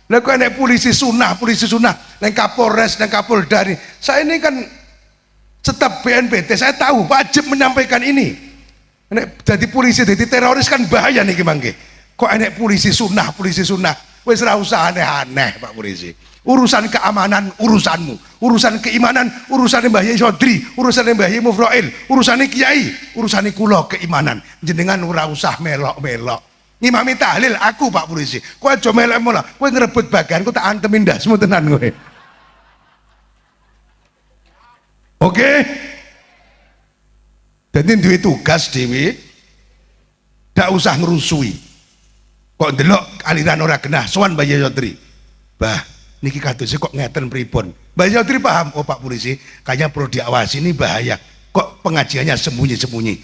Lah kowe nek polisi sunnah neng Kapolres, neng Kapolda. Saya ini kan staf BNPT, saya tahu wajib menyampaikan ini. Nek jadi polisi, jadi teroris kan bahaya nih mangke. Kok enek polisi sunnah, wes ora usah aneh-aneh Pak Polisi. Urusan keamanan urusanmu, urusan keimanan urusan Mbah Yai Sodri, urusan Mbah Yai Mufroil, urusan kiai, urusan kula keimanan. Jenengan ora usah melok-melok. Ngimami tahlil aku Pak Polisi. Kowe aja melok-melok, kowe ngrebut bagianku tak antemin ndasmu tenan kowe. Oke? Jadi duwe tugas dhewe, ndak usah ngerusui. Kok ndelok aliran ora genah sowan Mbah Yai Sodri. Bah, niki kadose kok ngeten pripun? Mbah Yai Sodri paham, oh Pak Polisi, kayaknya perlu diawasi, ini bahaya. Kok pengajiannya sembunyi-sembunyi?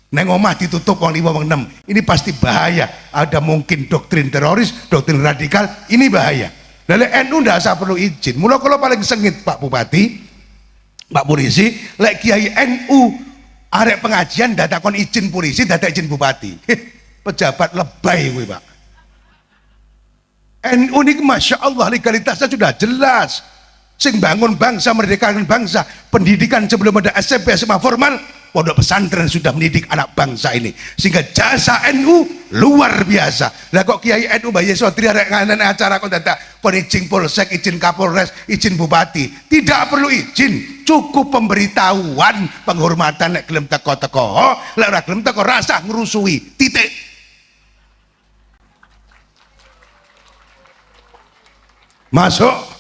Neng omah ditutup wong 5 wong 6. Ini pasti bahaya. Ada mungkin doktrin teroris, doktrin radikal, ini bahaya. Lalu NU ndak usah perlu izin. Mula kalau paling sengit Pak Bupati, Pak Polisi, lek Kiai NU arek pengajian datakon izin polisi, dadak izin bupati. Pejabat lebay kowe, Pak. NU ini Masya Allah legalitasnya sudah jelas. Sing bangun bangsa, merdekakan bangsa, pendidikan sebelum ada SMP SMA formal, pondok pesantren sudah mendidik anak bangsa ini, sehingga jasa NU luar biasa. Lah kok Kiai NU Mbah Yai Sodri arek nganen acara kok dadak kon izin polsek, izin Kapolres, izin bupati, tidak perlu izin, cukup pemberitahuan penghormatan. Lek gelem teko-teko, lek ora gelem teko rasa ngrusui, titik. Masuk.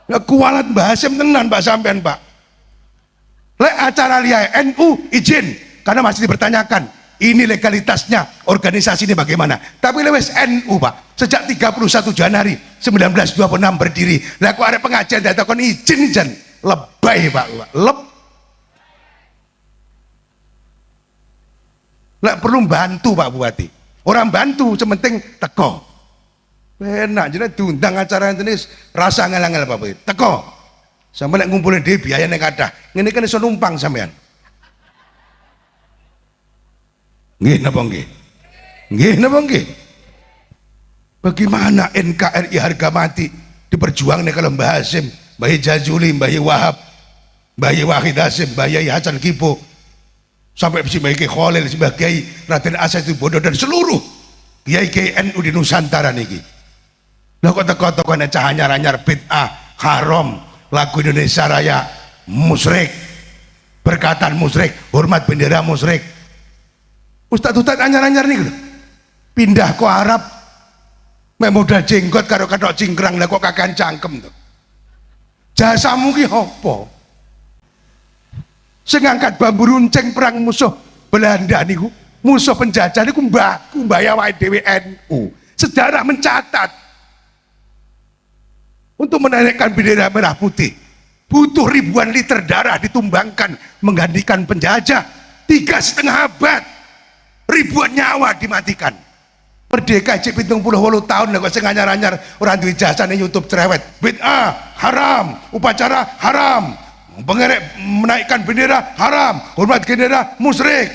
Ya kualat Mbah Hasim tenan Pak sampean Pak. Lek acara liya NU izin karena masih dipertanyakan ini legalitasnya, organisasi ini bagaimana. Tapi lewes NU Pak sejak 31 Januari 1926 berdiri. Lah kok ada pengajian datakon izin lebay Pak. Lek perlu bantu Pak Bupati. Orang bantu sementing teko. Enak jadi diundang acara ini rasa ngel-ngel Pak Bupati. Teko. Sampai lek ngumpulin dia biaya yang kadah. Ini kan iso numpang sampean. Nggih napa nggih? Nggih napa nggih? Bagaimana NKRI harga mati diperjuangkan kalau Mbah Hasim, Mbah Yai Jajuli, Mbah Yai Wahab, Mbah Yai Wahid Hasim, Mbah Yai Hasan Kipo, sampai Mbah Yai Khalil, Mbah Kiai Raden Asad Bodo dan seluruh Kiai NU di Nusantara niki. Lah kok teko-teko nek anyar-anyar bid'ah, haram, lagu Indonesia Raya musyrik, berkatan musyrik, hormat bendera musyrik. Ustadz anyar-anyar nih pindah ke Arab mek modal jenggot karo kathok cingkrang. Lah kok kakean cangkem tuh. Jasamu ki apa? Sing ngangkat bambu runcing perang musuh Belanda niku, musuh penjajah niku mbahku mbaya wae dhewe NU. Sejarah mencatat untuk menaikkan bendera merah putih butuh ribuan liter darah ditumbangkan menggantikan penjajah, 3,5 abad, ribuan nyawa dimatikan. Merdeka cek 78 tahun kok sing anyar-anyar ora duwe jasa ning YouTube cerewet. Bid'ah haram, upacara haram, pengerek menaikkan bendera haram, hormat bendera musyrik.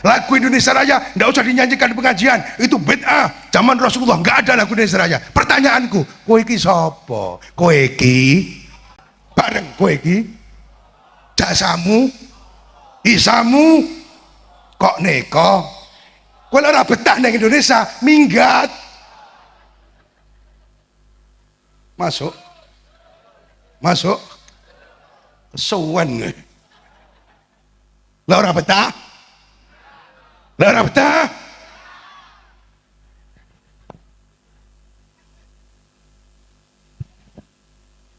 Lagu Indonesia Raya nggak usah dinyanyikan di pengajian, itu bid'ah. Zaman Rasulullah nggak ada lagu Indonesia Raya. Pertanyaanku, kowe iki sapa? Kowe iki bareng kowe iki jasamu, isamu kok neko? Kowe ora betah nang Indonesia, minggat. Masuk. Masuk. Kesuwen. Lah ora betah? Lah ora betah?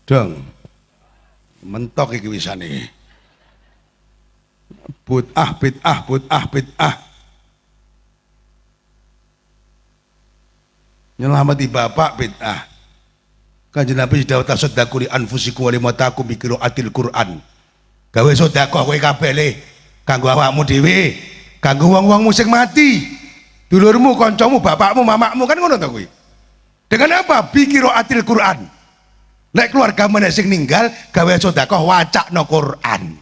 Dong. Mentok iki wisane. Bid'ah, bid'ah, bid'ah, bid'ah. Nyelamati bapak bid'ah. Kanjeng Nabi sudah tasaddaku li anfusikum wa limatakum bi qiraatil Quran. Gawe sedekah kowe kabeh le kanggo awakmu dhewe, kanggo wong-wongmu sing mati. Dulurmu, kancamu, bapakmu, mamakmu kan ngono to kuwi. Dengan apa? Bi qiraatil Quran. Lek keluarga meneh sing ninggal gawe sedekah wacakno Quran.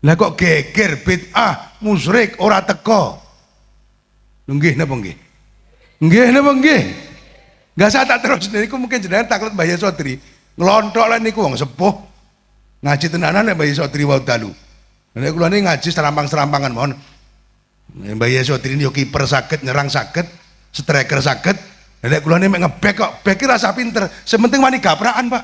Lah kok geger bid'ah, musyrik ora teko. Nggih napa nggih? Nggih napa nggih? Gak saya tak terus niku mungkin jenengan takut Mbah Yesodri ngelontok lah niku wong sepuh ngaji tenanan Mbah Yesodri wau dalu. Nek kula niki ngaji serampang-serampangan mohon. Mbah Yesodri yo kiper saged, nyerang saged, striker saged. Nek kula niki mek ngebek kok bek ki rasa pinter, sementing wani gaprakan, Pak.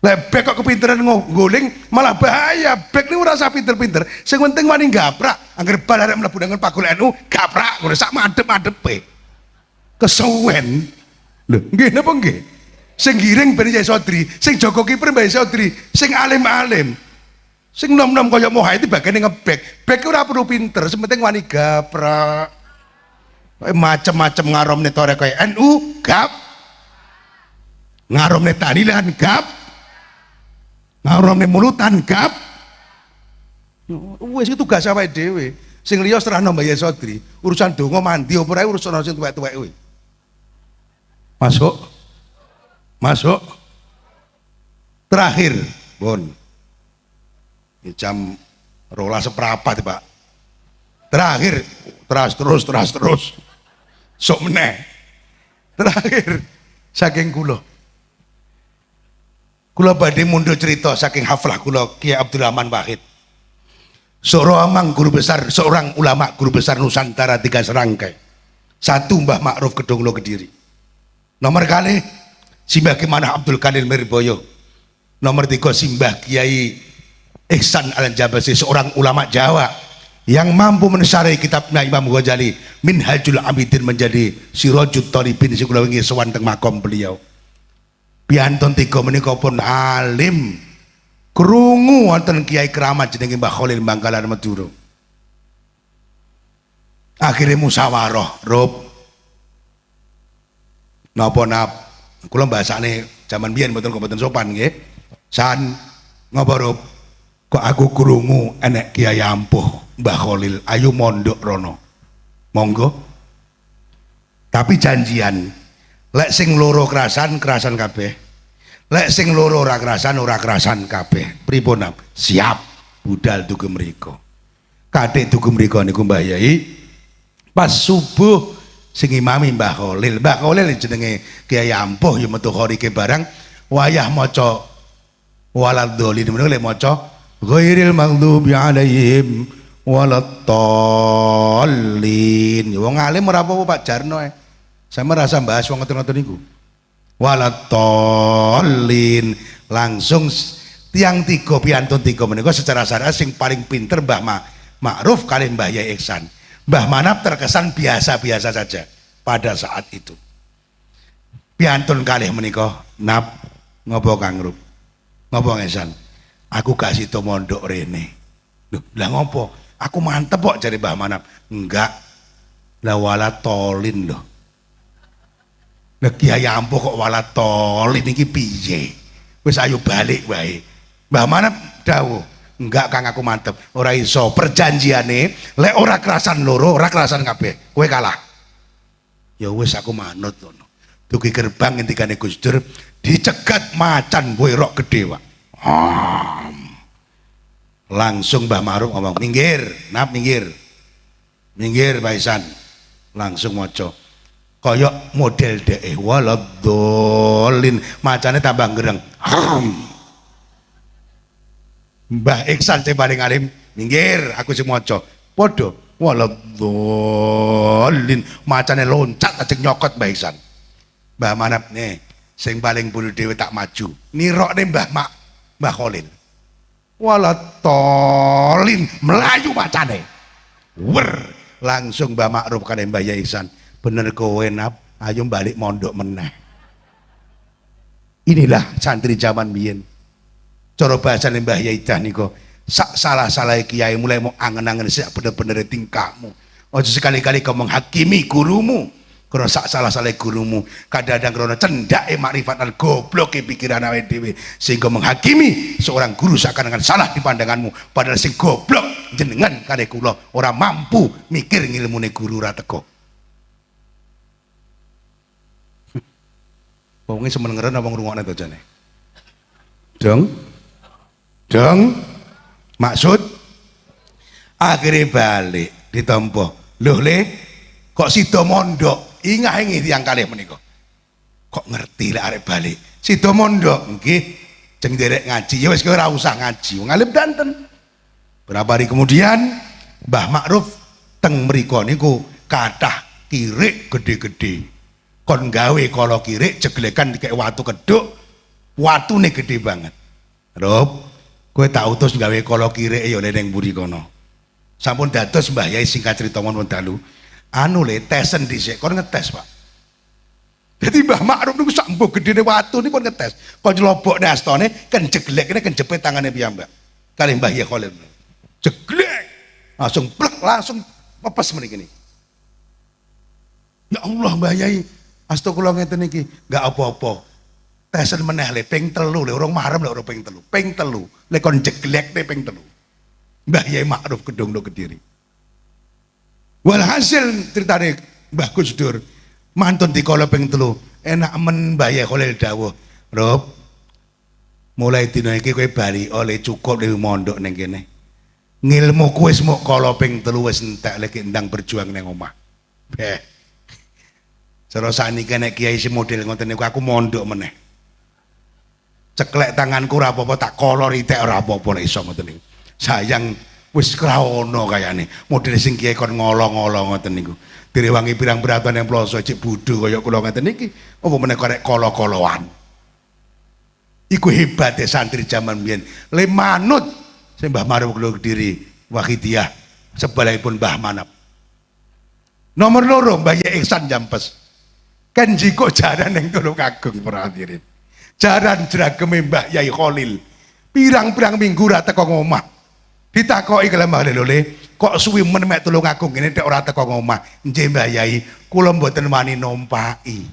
Lek bek kok kepinteran nggoling malah bahaya. Bek niku rasa pinter-pinter, sing penting wani gaprak. Angger bal arek mlebu nang pakul NU, gaprak ngono sak madhep-madhepe. Kesuwen lho, nggih napa nggih? Sing giring ben Yesodri, sing jaga kiper Mbah Yesodri, sing alim-alim, sing nom-nom kaya moha itu bagane ngebek. Bek ora perlu pinter, sementing wani gaprak. Macem-macem ngaromne tore kaya NU gap, ngaromne tahlilan gap, ngaromne mulutan gap. Wis itu tugas awake dhewe. Sing liya serahno Mbah Yesodri, urusan donga mandi apa ora urusan sing tuwek-tuwek kuwi. Masuk. Masuk. Terakhir, Bon. Ini jam 12:15, Pak. Terakhir, terus. Sok meneh. Terakhir, saking kula. Kula badhe mundhut cerita saking haflah kula Kiai Abdul Rahman Wahid. Seorang ulama guru besar Nusantara 3 serangkai. 1 Mbah Ma'ruf Kedonglo Kediri. Nomor kali Simbah Kemanah Abdul Qadir Mirboyo. Nomor 3 Simbah Kiai Ihsan Al-Jabasi, seorang ulama Jawa yang mampu mensyarahi kitabnya Imam Ghazali Minhajul Abidin menjadi Sirajut Thalibin. Si kula wingi sowan teng makom beliau. Piantun 3 menika pun alim. Krungu wonten kiai keramat jenenge Mbah Khalil Bangkalan Madura. Akhirnya musyawarah, Rob. Napa kula bahasane jaman biyen mboten sopan nggih. San ngapa Rob? Kok aku krungu enek kiai ampuh Mbah Khalil, ayo mondok rono. Monggo. Tapi janjian, lek sing loro kerasan kabeh. Lek sing loro ora kerasan kabeh. Pripun? Siap budal duge mriko. Kadek duge mriko niku Mbah Yai pas subuh sing imami Mbah Khalil. Mbah Khalil jenenge Kiai ampuh ya metu khorike barang wayah maca waladhdallin menika lek maca ghairil maghdubi alaihim waladdallin. Ya wong alim ora apa-apa Pak Jarno. Saya merasa bahas wong ngoten-ngoten niku. Waladhdallin, langsung tiang 3 piantun 3 menika secara syariat sing paling pinter Mbah Ma'ruf kali Mbah Yai Ihsan. Mbah Manap terkesan biasa-biasa saja pada saat itu. Piantun kalih menika, nap ngopo Kang Rup? Ngopo Ihsan? Aku gak sida mondok rene. Lho, lah ngopo? Aku mantep kok jare Mbah Manap. Enggak. Lah waladhdallin lho. Lah Kiai ampuh kok waladhdallin iki piye? Wis ayo balik wae. Mbah Manap dawuh, enggak Kang aku mantep. Ora iso, perjanjiane lek ora kerasan loro, ora kerasan kabeh. Kowe kalah. Ya wis aku manut ngono. Dugi gerbang ngendikane Gus Dur, dicegat macan kowe rok gedhe, Pak. Langsung Mbah Ma'ruf ngomong, minggir, nap minggir. Minggir Pak Ihsan. Langsung maca. Koyok model dek waladhdallin, macane tambah gereng. Mbah Ihsan sing paling alim, minggir, aku sing maca. Padha waladhdallin, macane loncat ajeng nyokot Mbah Ihsan. Mbah Manap nih, sing paling bulu dhewe tak maju. Nirokne Mbah Khalil. Waladhdallin, melayu macane. Wer, langsung Mbah Ma'ruf kali Mbah Yai Ihsan. Bener kowe nap, ayo balik mondok meneh. Inilah santri zaman biyen. Cara bahasane Mbah Yai dah niku, sak salah-salah kiai mulai mau angen-angen sak bener-bener tingkahmu. Ojo sekali-kali kau menghakimi gurumu. Karena sak salah-salah gurumu, kadang-kadang karena cendake makrifat lan gobloke pikiran awake dhewe sehingga menghakimi seorang guru seakan-akan salah di pandanganmu, padahal sing goblok jenengan kare kula ora mampu mikir ngilmune guru ra teko. Wonge semen ngeren apa ngrungokne to jane? Dong. Maksud akhirnya balik ditampa. Loh Le, kok sida mondok? Ingah-ingi tiyang kalih menika. Kok ngerti lek arek balik. Sida mondok nggih, jeng derek ngaji. Ya wis kowe ora usah ngaji. Wong alim danten. Berapa hari kemudian Mbah Ma'ruf teng mriku niku kathah kirik gede-gede. Kon gawe kala kirik jeglekan dikek watu keduk, watune gede banget. Rob, kowe tak utus gawe kala kirik ya ning mburi kono. Sampun dados Mbah Yai singkat cerita mon dalu. Anu Le tesen dhisik kon ngetes, Pak. Jadi Mbah Ma'ruf niku sak mbok gedene watu niku kon ngetes. Kon nylobokne astane kan jeglek kene kan jepit tangane piyambak. Kali Mbah Yai Khalil. Jeglek. Langsung plek langsung pepes mriki niki. Ya Allah Mbah Yai, astagfirullah ngeten iki, enggak apa-apa. Tesen meneh Le ping 3 Le urung marem Le urung ping 3. Ping 3 Le kon jeglekne ping 3. Mbah Yai Ma'ruf Kedungno Kediri. Walhasil ceritane Mbah Gus Dur mantun dikala ping 3 enak men Mbah Yai Khalil dawuh, Rob, mulai dina iki kowe bali oleh cukup le mondok ning kene. Ngilmuku wis mok kala ping 3 wis entek lek ndang berjuang ning omah. Beh. Cara saniki nek kiai sing model ngoten niku aku mondok meneh. Ceklek tanganku ora apa-apa tak kolor itek ora apa-apa nek iso ngoten niku. Sayang wis kraono kayane model sing kiai kon ngolong-ngolong ngoten niku direwangi pirang beratan yang ploso cek bodho kaya kula ngoten niki apa meneh korek kolo-koloan iku hebate santri zaman biyen le manut sing Mbah Ma'ruf Kediri Wahidiyah sebalaipun Mbah Manap. Nomor 2 Mbah Yai Ihsan Jampes kan jiko jaran yang Tulungagung para hadirin, jaran jrageme Mbah Yai Khalil pirang-pirang minggu ra teko ngomah. Ditakoki kala Mbah Lele, kok suwi men mek Tulungagung ngene nek ora teko ngomah. Nggih Mbah Yai, kula mboten wani numpaki.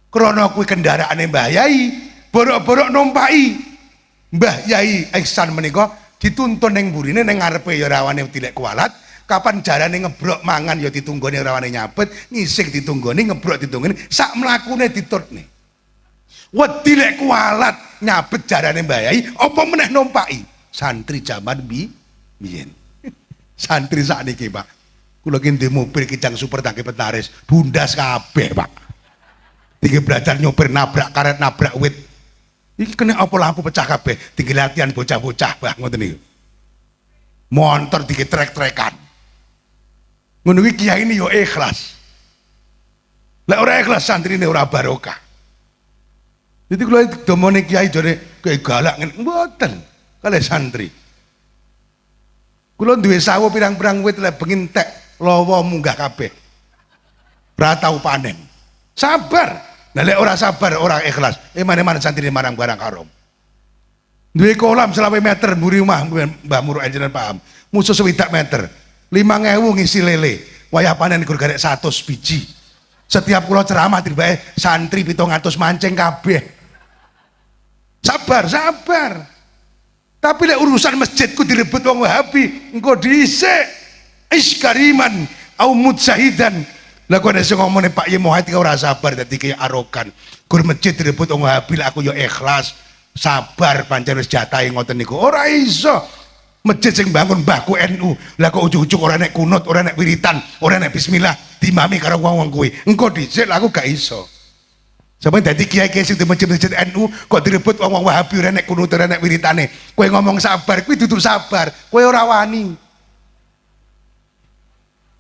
Krana kuwi kendaraane Mbah Yai, borok-borok numpaki. Mbah Yai Ihsan menika dituntun ning mburine ning ngarepe ya rawane dilek kualat, kapan jarane ngebrok mangan ya ditunggone rawane nyabet, ngising ditunggone, ngebrok ditunggone, sak mlakune ditutne. Wedi lek kualat nyabet jarane Mbah Yai, apa meneh numpaki? Santri zaman biyen. Santri sakniki, Pak. Kula ki ndek mobil kijang super tangki petaris, bundas kabeh, Pak. Iki belajar nyopir nabrak karet, nabrak wit. Iki kena apa lampu pecah kabeh, tinggal latihan bocah-bocah, Pak, ngoten niku. Montor digetrek-trekan. Ngono iki kiai ini yo ikhlas. Lek ora ikhlas santrine ora barokah. Jadi kula domone kiai jare kayak galak ngene mboten. Kali santri kula duwe sawo pirang-pirang wit lek bengi entek lawa munggah kabeh ora tau panen. Sabar. Nah lek ora sabar ora ikhlas mana-mana santri marang barang haram. Duwe kolam 20 meter mburi omah Mbah Muruk enjenan paham. Musuh 20 meter 5.000 ngisi lele wayah panen gur garek 100 biji. Setiap kula ceramah tibae santri 700 mancing kabeh. Sabar. Tapi lek urusan masjidku direbut wong Wahabi, engko dhisik. Iskariman au mutsahidan. Lah kok nek sing ngomone Pak Yai Muhammad ora sabar dadi kaya arogan. Gur masjid direbut wong Wahabi, aku ya ikhlas. Sabar pancen wis jatahe ngoten niku. Ora iso. Masjid sing bangun mbahku NU. Lah kok ujug-ujug ora nek kunut, ora nek wiritan, ora nek bismillah, dimami karo wong-wong kuwi. Engko dhisik aku gak iso. Sampe dadi kiai-kiai sing di masjid-masjid NU kok direbut wong-wong Wahabi ora nek kunut, ora nek wiritane. Kowe ngomong sabar, kuwi dudu sabar. Kowe ora wani.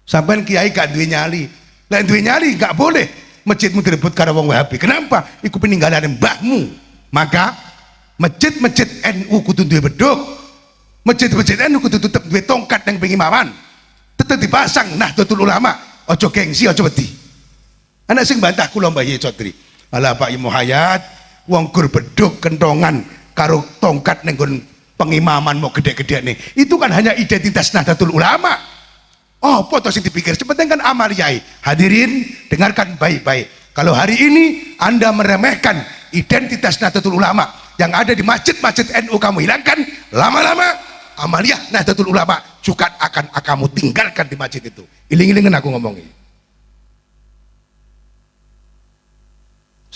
Sampeyan kiai gak duwe nyali. Lah duwe nyali gak boleh masjidmu direbut karo wong Wahabi. Kenapa? Iku peninggalan mbahmu. Maka masjid-masjid NU kudu duwe beduk. Masjid-masjid NU kudu tetep duwe tongkat yang pengimaman. Tetep dipasang Nahdlatul Ulama. Ojo gengsi, ojo wedi. Anak sing bantah kula Mbah Yai Codri. Alah Pak Imu Hayat, wong gur beduk kentongan karo tongkat ning nggon pengimaman mau gede-gedene. Itu kan hanya identitas Nahdlatul Ulama. Oh, foto sing dipikir sepenting kan amaliyai. Hadirin, dengarkan baik-baik. Kalau hari ini Anda meremehkan identitas Nahdlatul Ulama yang ada di masjid-masjid NU kamu hilangkan, lama-lama amaliyah Nahdlatul Ulama juga akan kamu tinggalkan di masjid itu. Iling-ilingen aku ngomongin.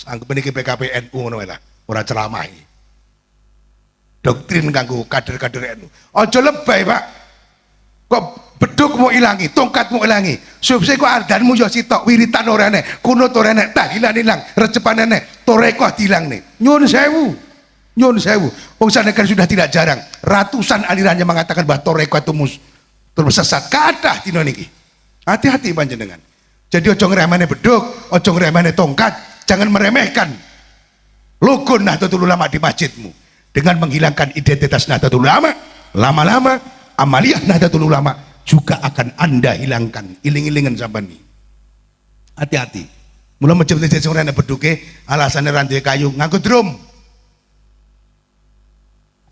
Anggap ini PKP NU ngono lah, ora ceramah iki. Doktrin kanggo kader-kader NU. Aja lebay, Pak. Kok beduk mau ilangi, tongkat mau ilangi. Supaya kok ardanmu yo sitok, wiritan ora enek, kunut ora enek, tahlilan ilang, recepan enek, torekoh dilang nih. Nyun sewu. Nyun sewu. Wong sanekan sudah tidak jarang. Ratusan alirannya mengatakan bahwa torekoh itu tersesat. Kathah dina niki. Hati-hati panjenengan. Jadi ojo ngremehne beduk, ojo ngremehne tongkat. Jangan meremehkan logo Nahdlatul Ulama di masjidmu dengan menghilangkan identitas Nahdlatul Ulama. Lama-lama amaliyah Nahdlatul Ulama juga akan Anda hilangkan. Iling-ilingan sampean iki. Hati-hati. Mula masjid-masjid sing ora ana beduke alasane ra duwe kayu nganggo drum.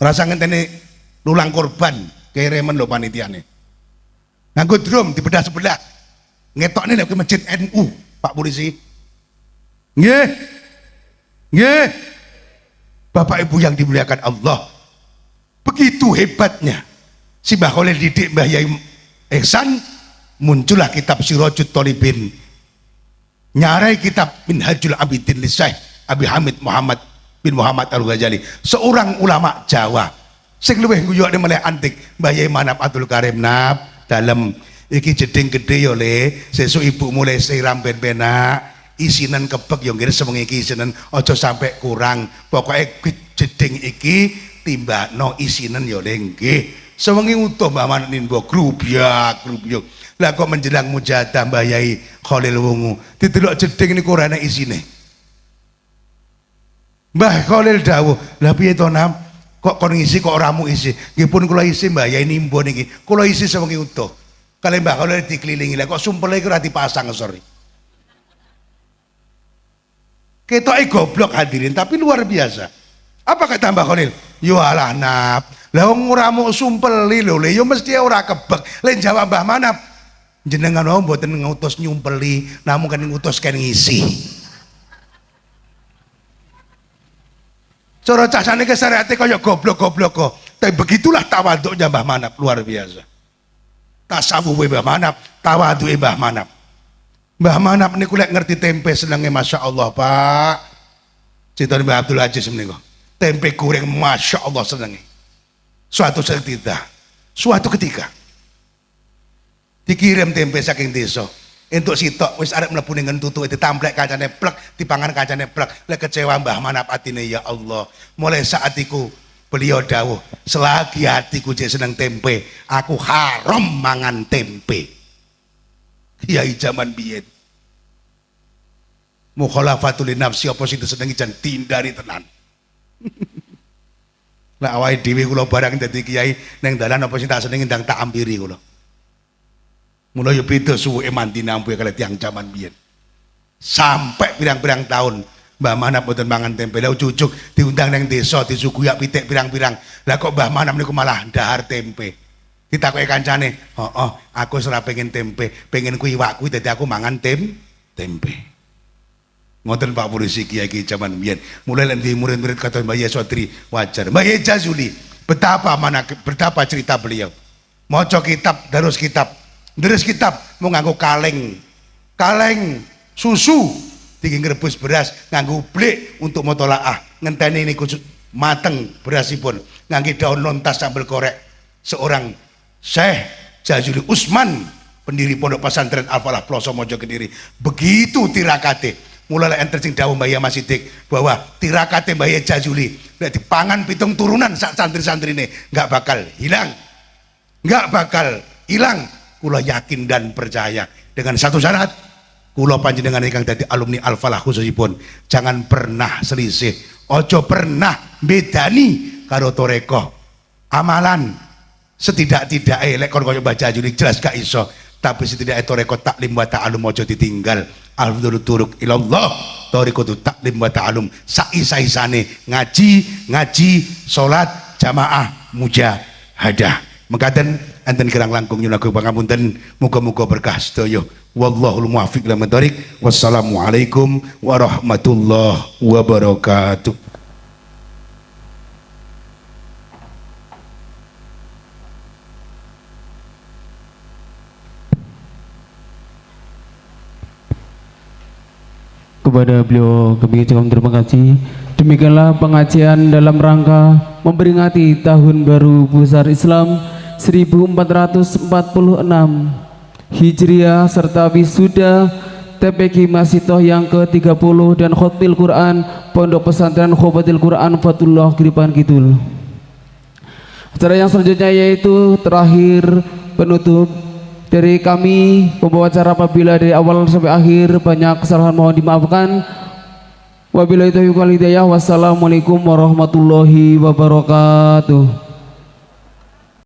Rasa ngenteni lulang korban keremen lho panitiane. Nganggo drum di bedah-sebelah. Ngetokne nek masjid NU, Pak Polisi. Nggih. Nggih. Bapak Ibu yang dimuliakan Allah. Begitu hebatnya si Mbah Khalil didik Mbah Yai Ihsan, muncullah kitab Sirajut Thalibin. Nyarai kitab Minhajul Abidin li Syekh Abi Hamid Muhammad bin Muhammad Al-Ghazali, seorang ulama Jawa. Sing luwih guyokne meneh antik Mbah Yai Manap Abdul Karim nap dalem iki jeding gede yo le, sesuk ibu mulai siram ben-benak. Isinan kebek yang kira semengi iki isinan ojo sampai kurang. Pokoknya jeding iki timbakno isinan ya nggih. Semengi utuh Mbah Manap mbok grubyak. Lah kok menjelang mujadah Mbah Yai Khalil Wungu didelok jeding niku ora ana isine. Mbah Khalil dawuh, "Lah piye to Nam? Kok kon ngisi kok ora mu isi?" Nggih pun kula isi Mbah Yai nimbo niki. Kula isi semengi utuh. Kali Mbah Khalil dikelilingi lah kok sumpele iku ora dipasang sorry. Ketoke goblok hadirin, tapi luar biasa. Apa kata Mbah Khalil? Yo alah Nap. Lah wong ora mau sumpeli lho, yo mesti ora kebek. Len jawab Mbah Manap, jenengan wae mboten ngutus nyumpeli, namun kan ngutus kan ngisi. Cara casane ke syariate kaya goblok-goblok kok. Tapi begitulah tawaduknya Mbah Manap, luar biasa. Tasawufe Mbah Manap, tawaduke Mbah Manap. Mbah Manap niku lek ngerti tempe senenge Masya Allah Pak. Cita Mbah Abdul Aziz menika. Tempe goreng Masya Allah senenge. Suatu ketika dikirim tempe saking desa. Entuk sitok wis arep mlebu ning tutuke ditamplek kacane plek, dipangan kacane plek. Lek kecewa Mbah Manap atine ya Allah. Mulai saat iku beliau dawuh, selagi hatiku jek seneng tempe, aku haram mangan tempe. Kiai zaman biyen mukhalafatul nafsi apa sing disenengi jan tindari tenan. Lah awake dhewe kula barang dadi kiai ning dalan apa sing tak senengi ndang tak ampiri kula. Mula yo beda suwuke mantine ampuhe kali tiyang zaman biyen. Sampai pirang-pirang tahun Mbah Manap mboten mangan tempe. Lah cucuk diundang nang desa disuguhi pitik pirang-pirang. Lah kok Mbah Manap niku malah ndahar tempe. Ditakoki kancane, aku ora pengen tempe, pengen kuwi iwak kuwi dadi aku mangan tempe. Ngoten Pak Polisi kiai zaman biyen. Mulai lan murid-murid kata Mbah Yai Sodri wajar. Mbah Yai Jazuli, betapa cerita beliau. Maca kitab, terus kitab mau nganggo kaleng susu ngrebus beras nganggo blik untuk mutolaah. Ngenteni niku mateng berasipun ngangge daun lontas sambel korek. seorang Syekh Jazuli Usman, pendiri Pondok Pesantren Al-Falah Ploso Mojo Kediri. Begitu tirakate, mulai enter sing dawuh Mbah Mas Sidik bahwa tirakate Mbah Jazuli nek dipangan pitung turunan sak santri-santrine nggak bakal hilang. Nggak bakal hilang. Kula yakin dan percaya dengan satu syarat, kula panjenengan ingkang dadi alumni Al-Falah khususipun jangan pernah selisih, ojo pernah bedani karo toreko amalan. Setidak-tidak lek kon koyo Mbah Jazuli jelas gak iso, tapi setidak toreko taklim wa ta'alum ojo ditinggal. Al-fudhulu turuk ilallah, torikotu taklim wa ta'alum, sai-saisane ngaji salat jamaah mujahadah. Mekaten enten kirang langkung nyuwun agung pangapunten, muga-muga berkah sedaya. Wallahul muwaffiq ila thoriq. Wassalamualaikum warahmatullahi wabarakatuh. Kepada beliau kami ucapkan terima kasih. Demikianlah pengajian dalam rangka memperingati Tahun Baru Besar Islam 1446 Hijriah serta wisuda TPQ Masitoh yang ke-30 dan Khotil Quran Pondok Pesantren Khotil Quran Fatullah Gripan Kidul. Acara yang selanjutnya yaitu terakhir penutup dari kami pembawa acara. Apabila dari awal sampai akhir banyak kesalahan mohon dimaafkan. Wabillahi taufiq wal hidayah. Wassalamualaikum warahmatullahi wabarakatuh.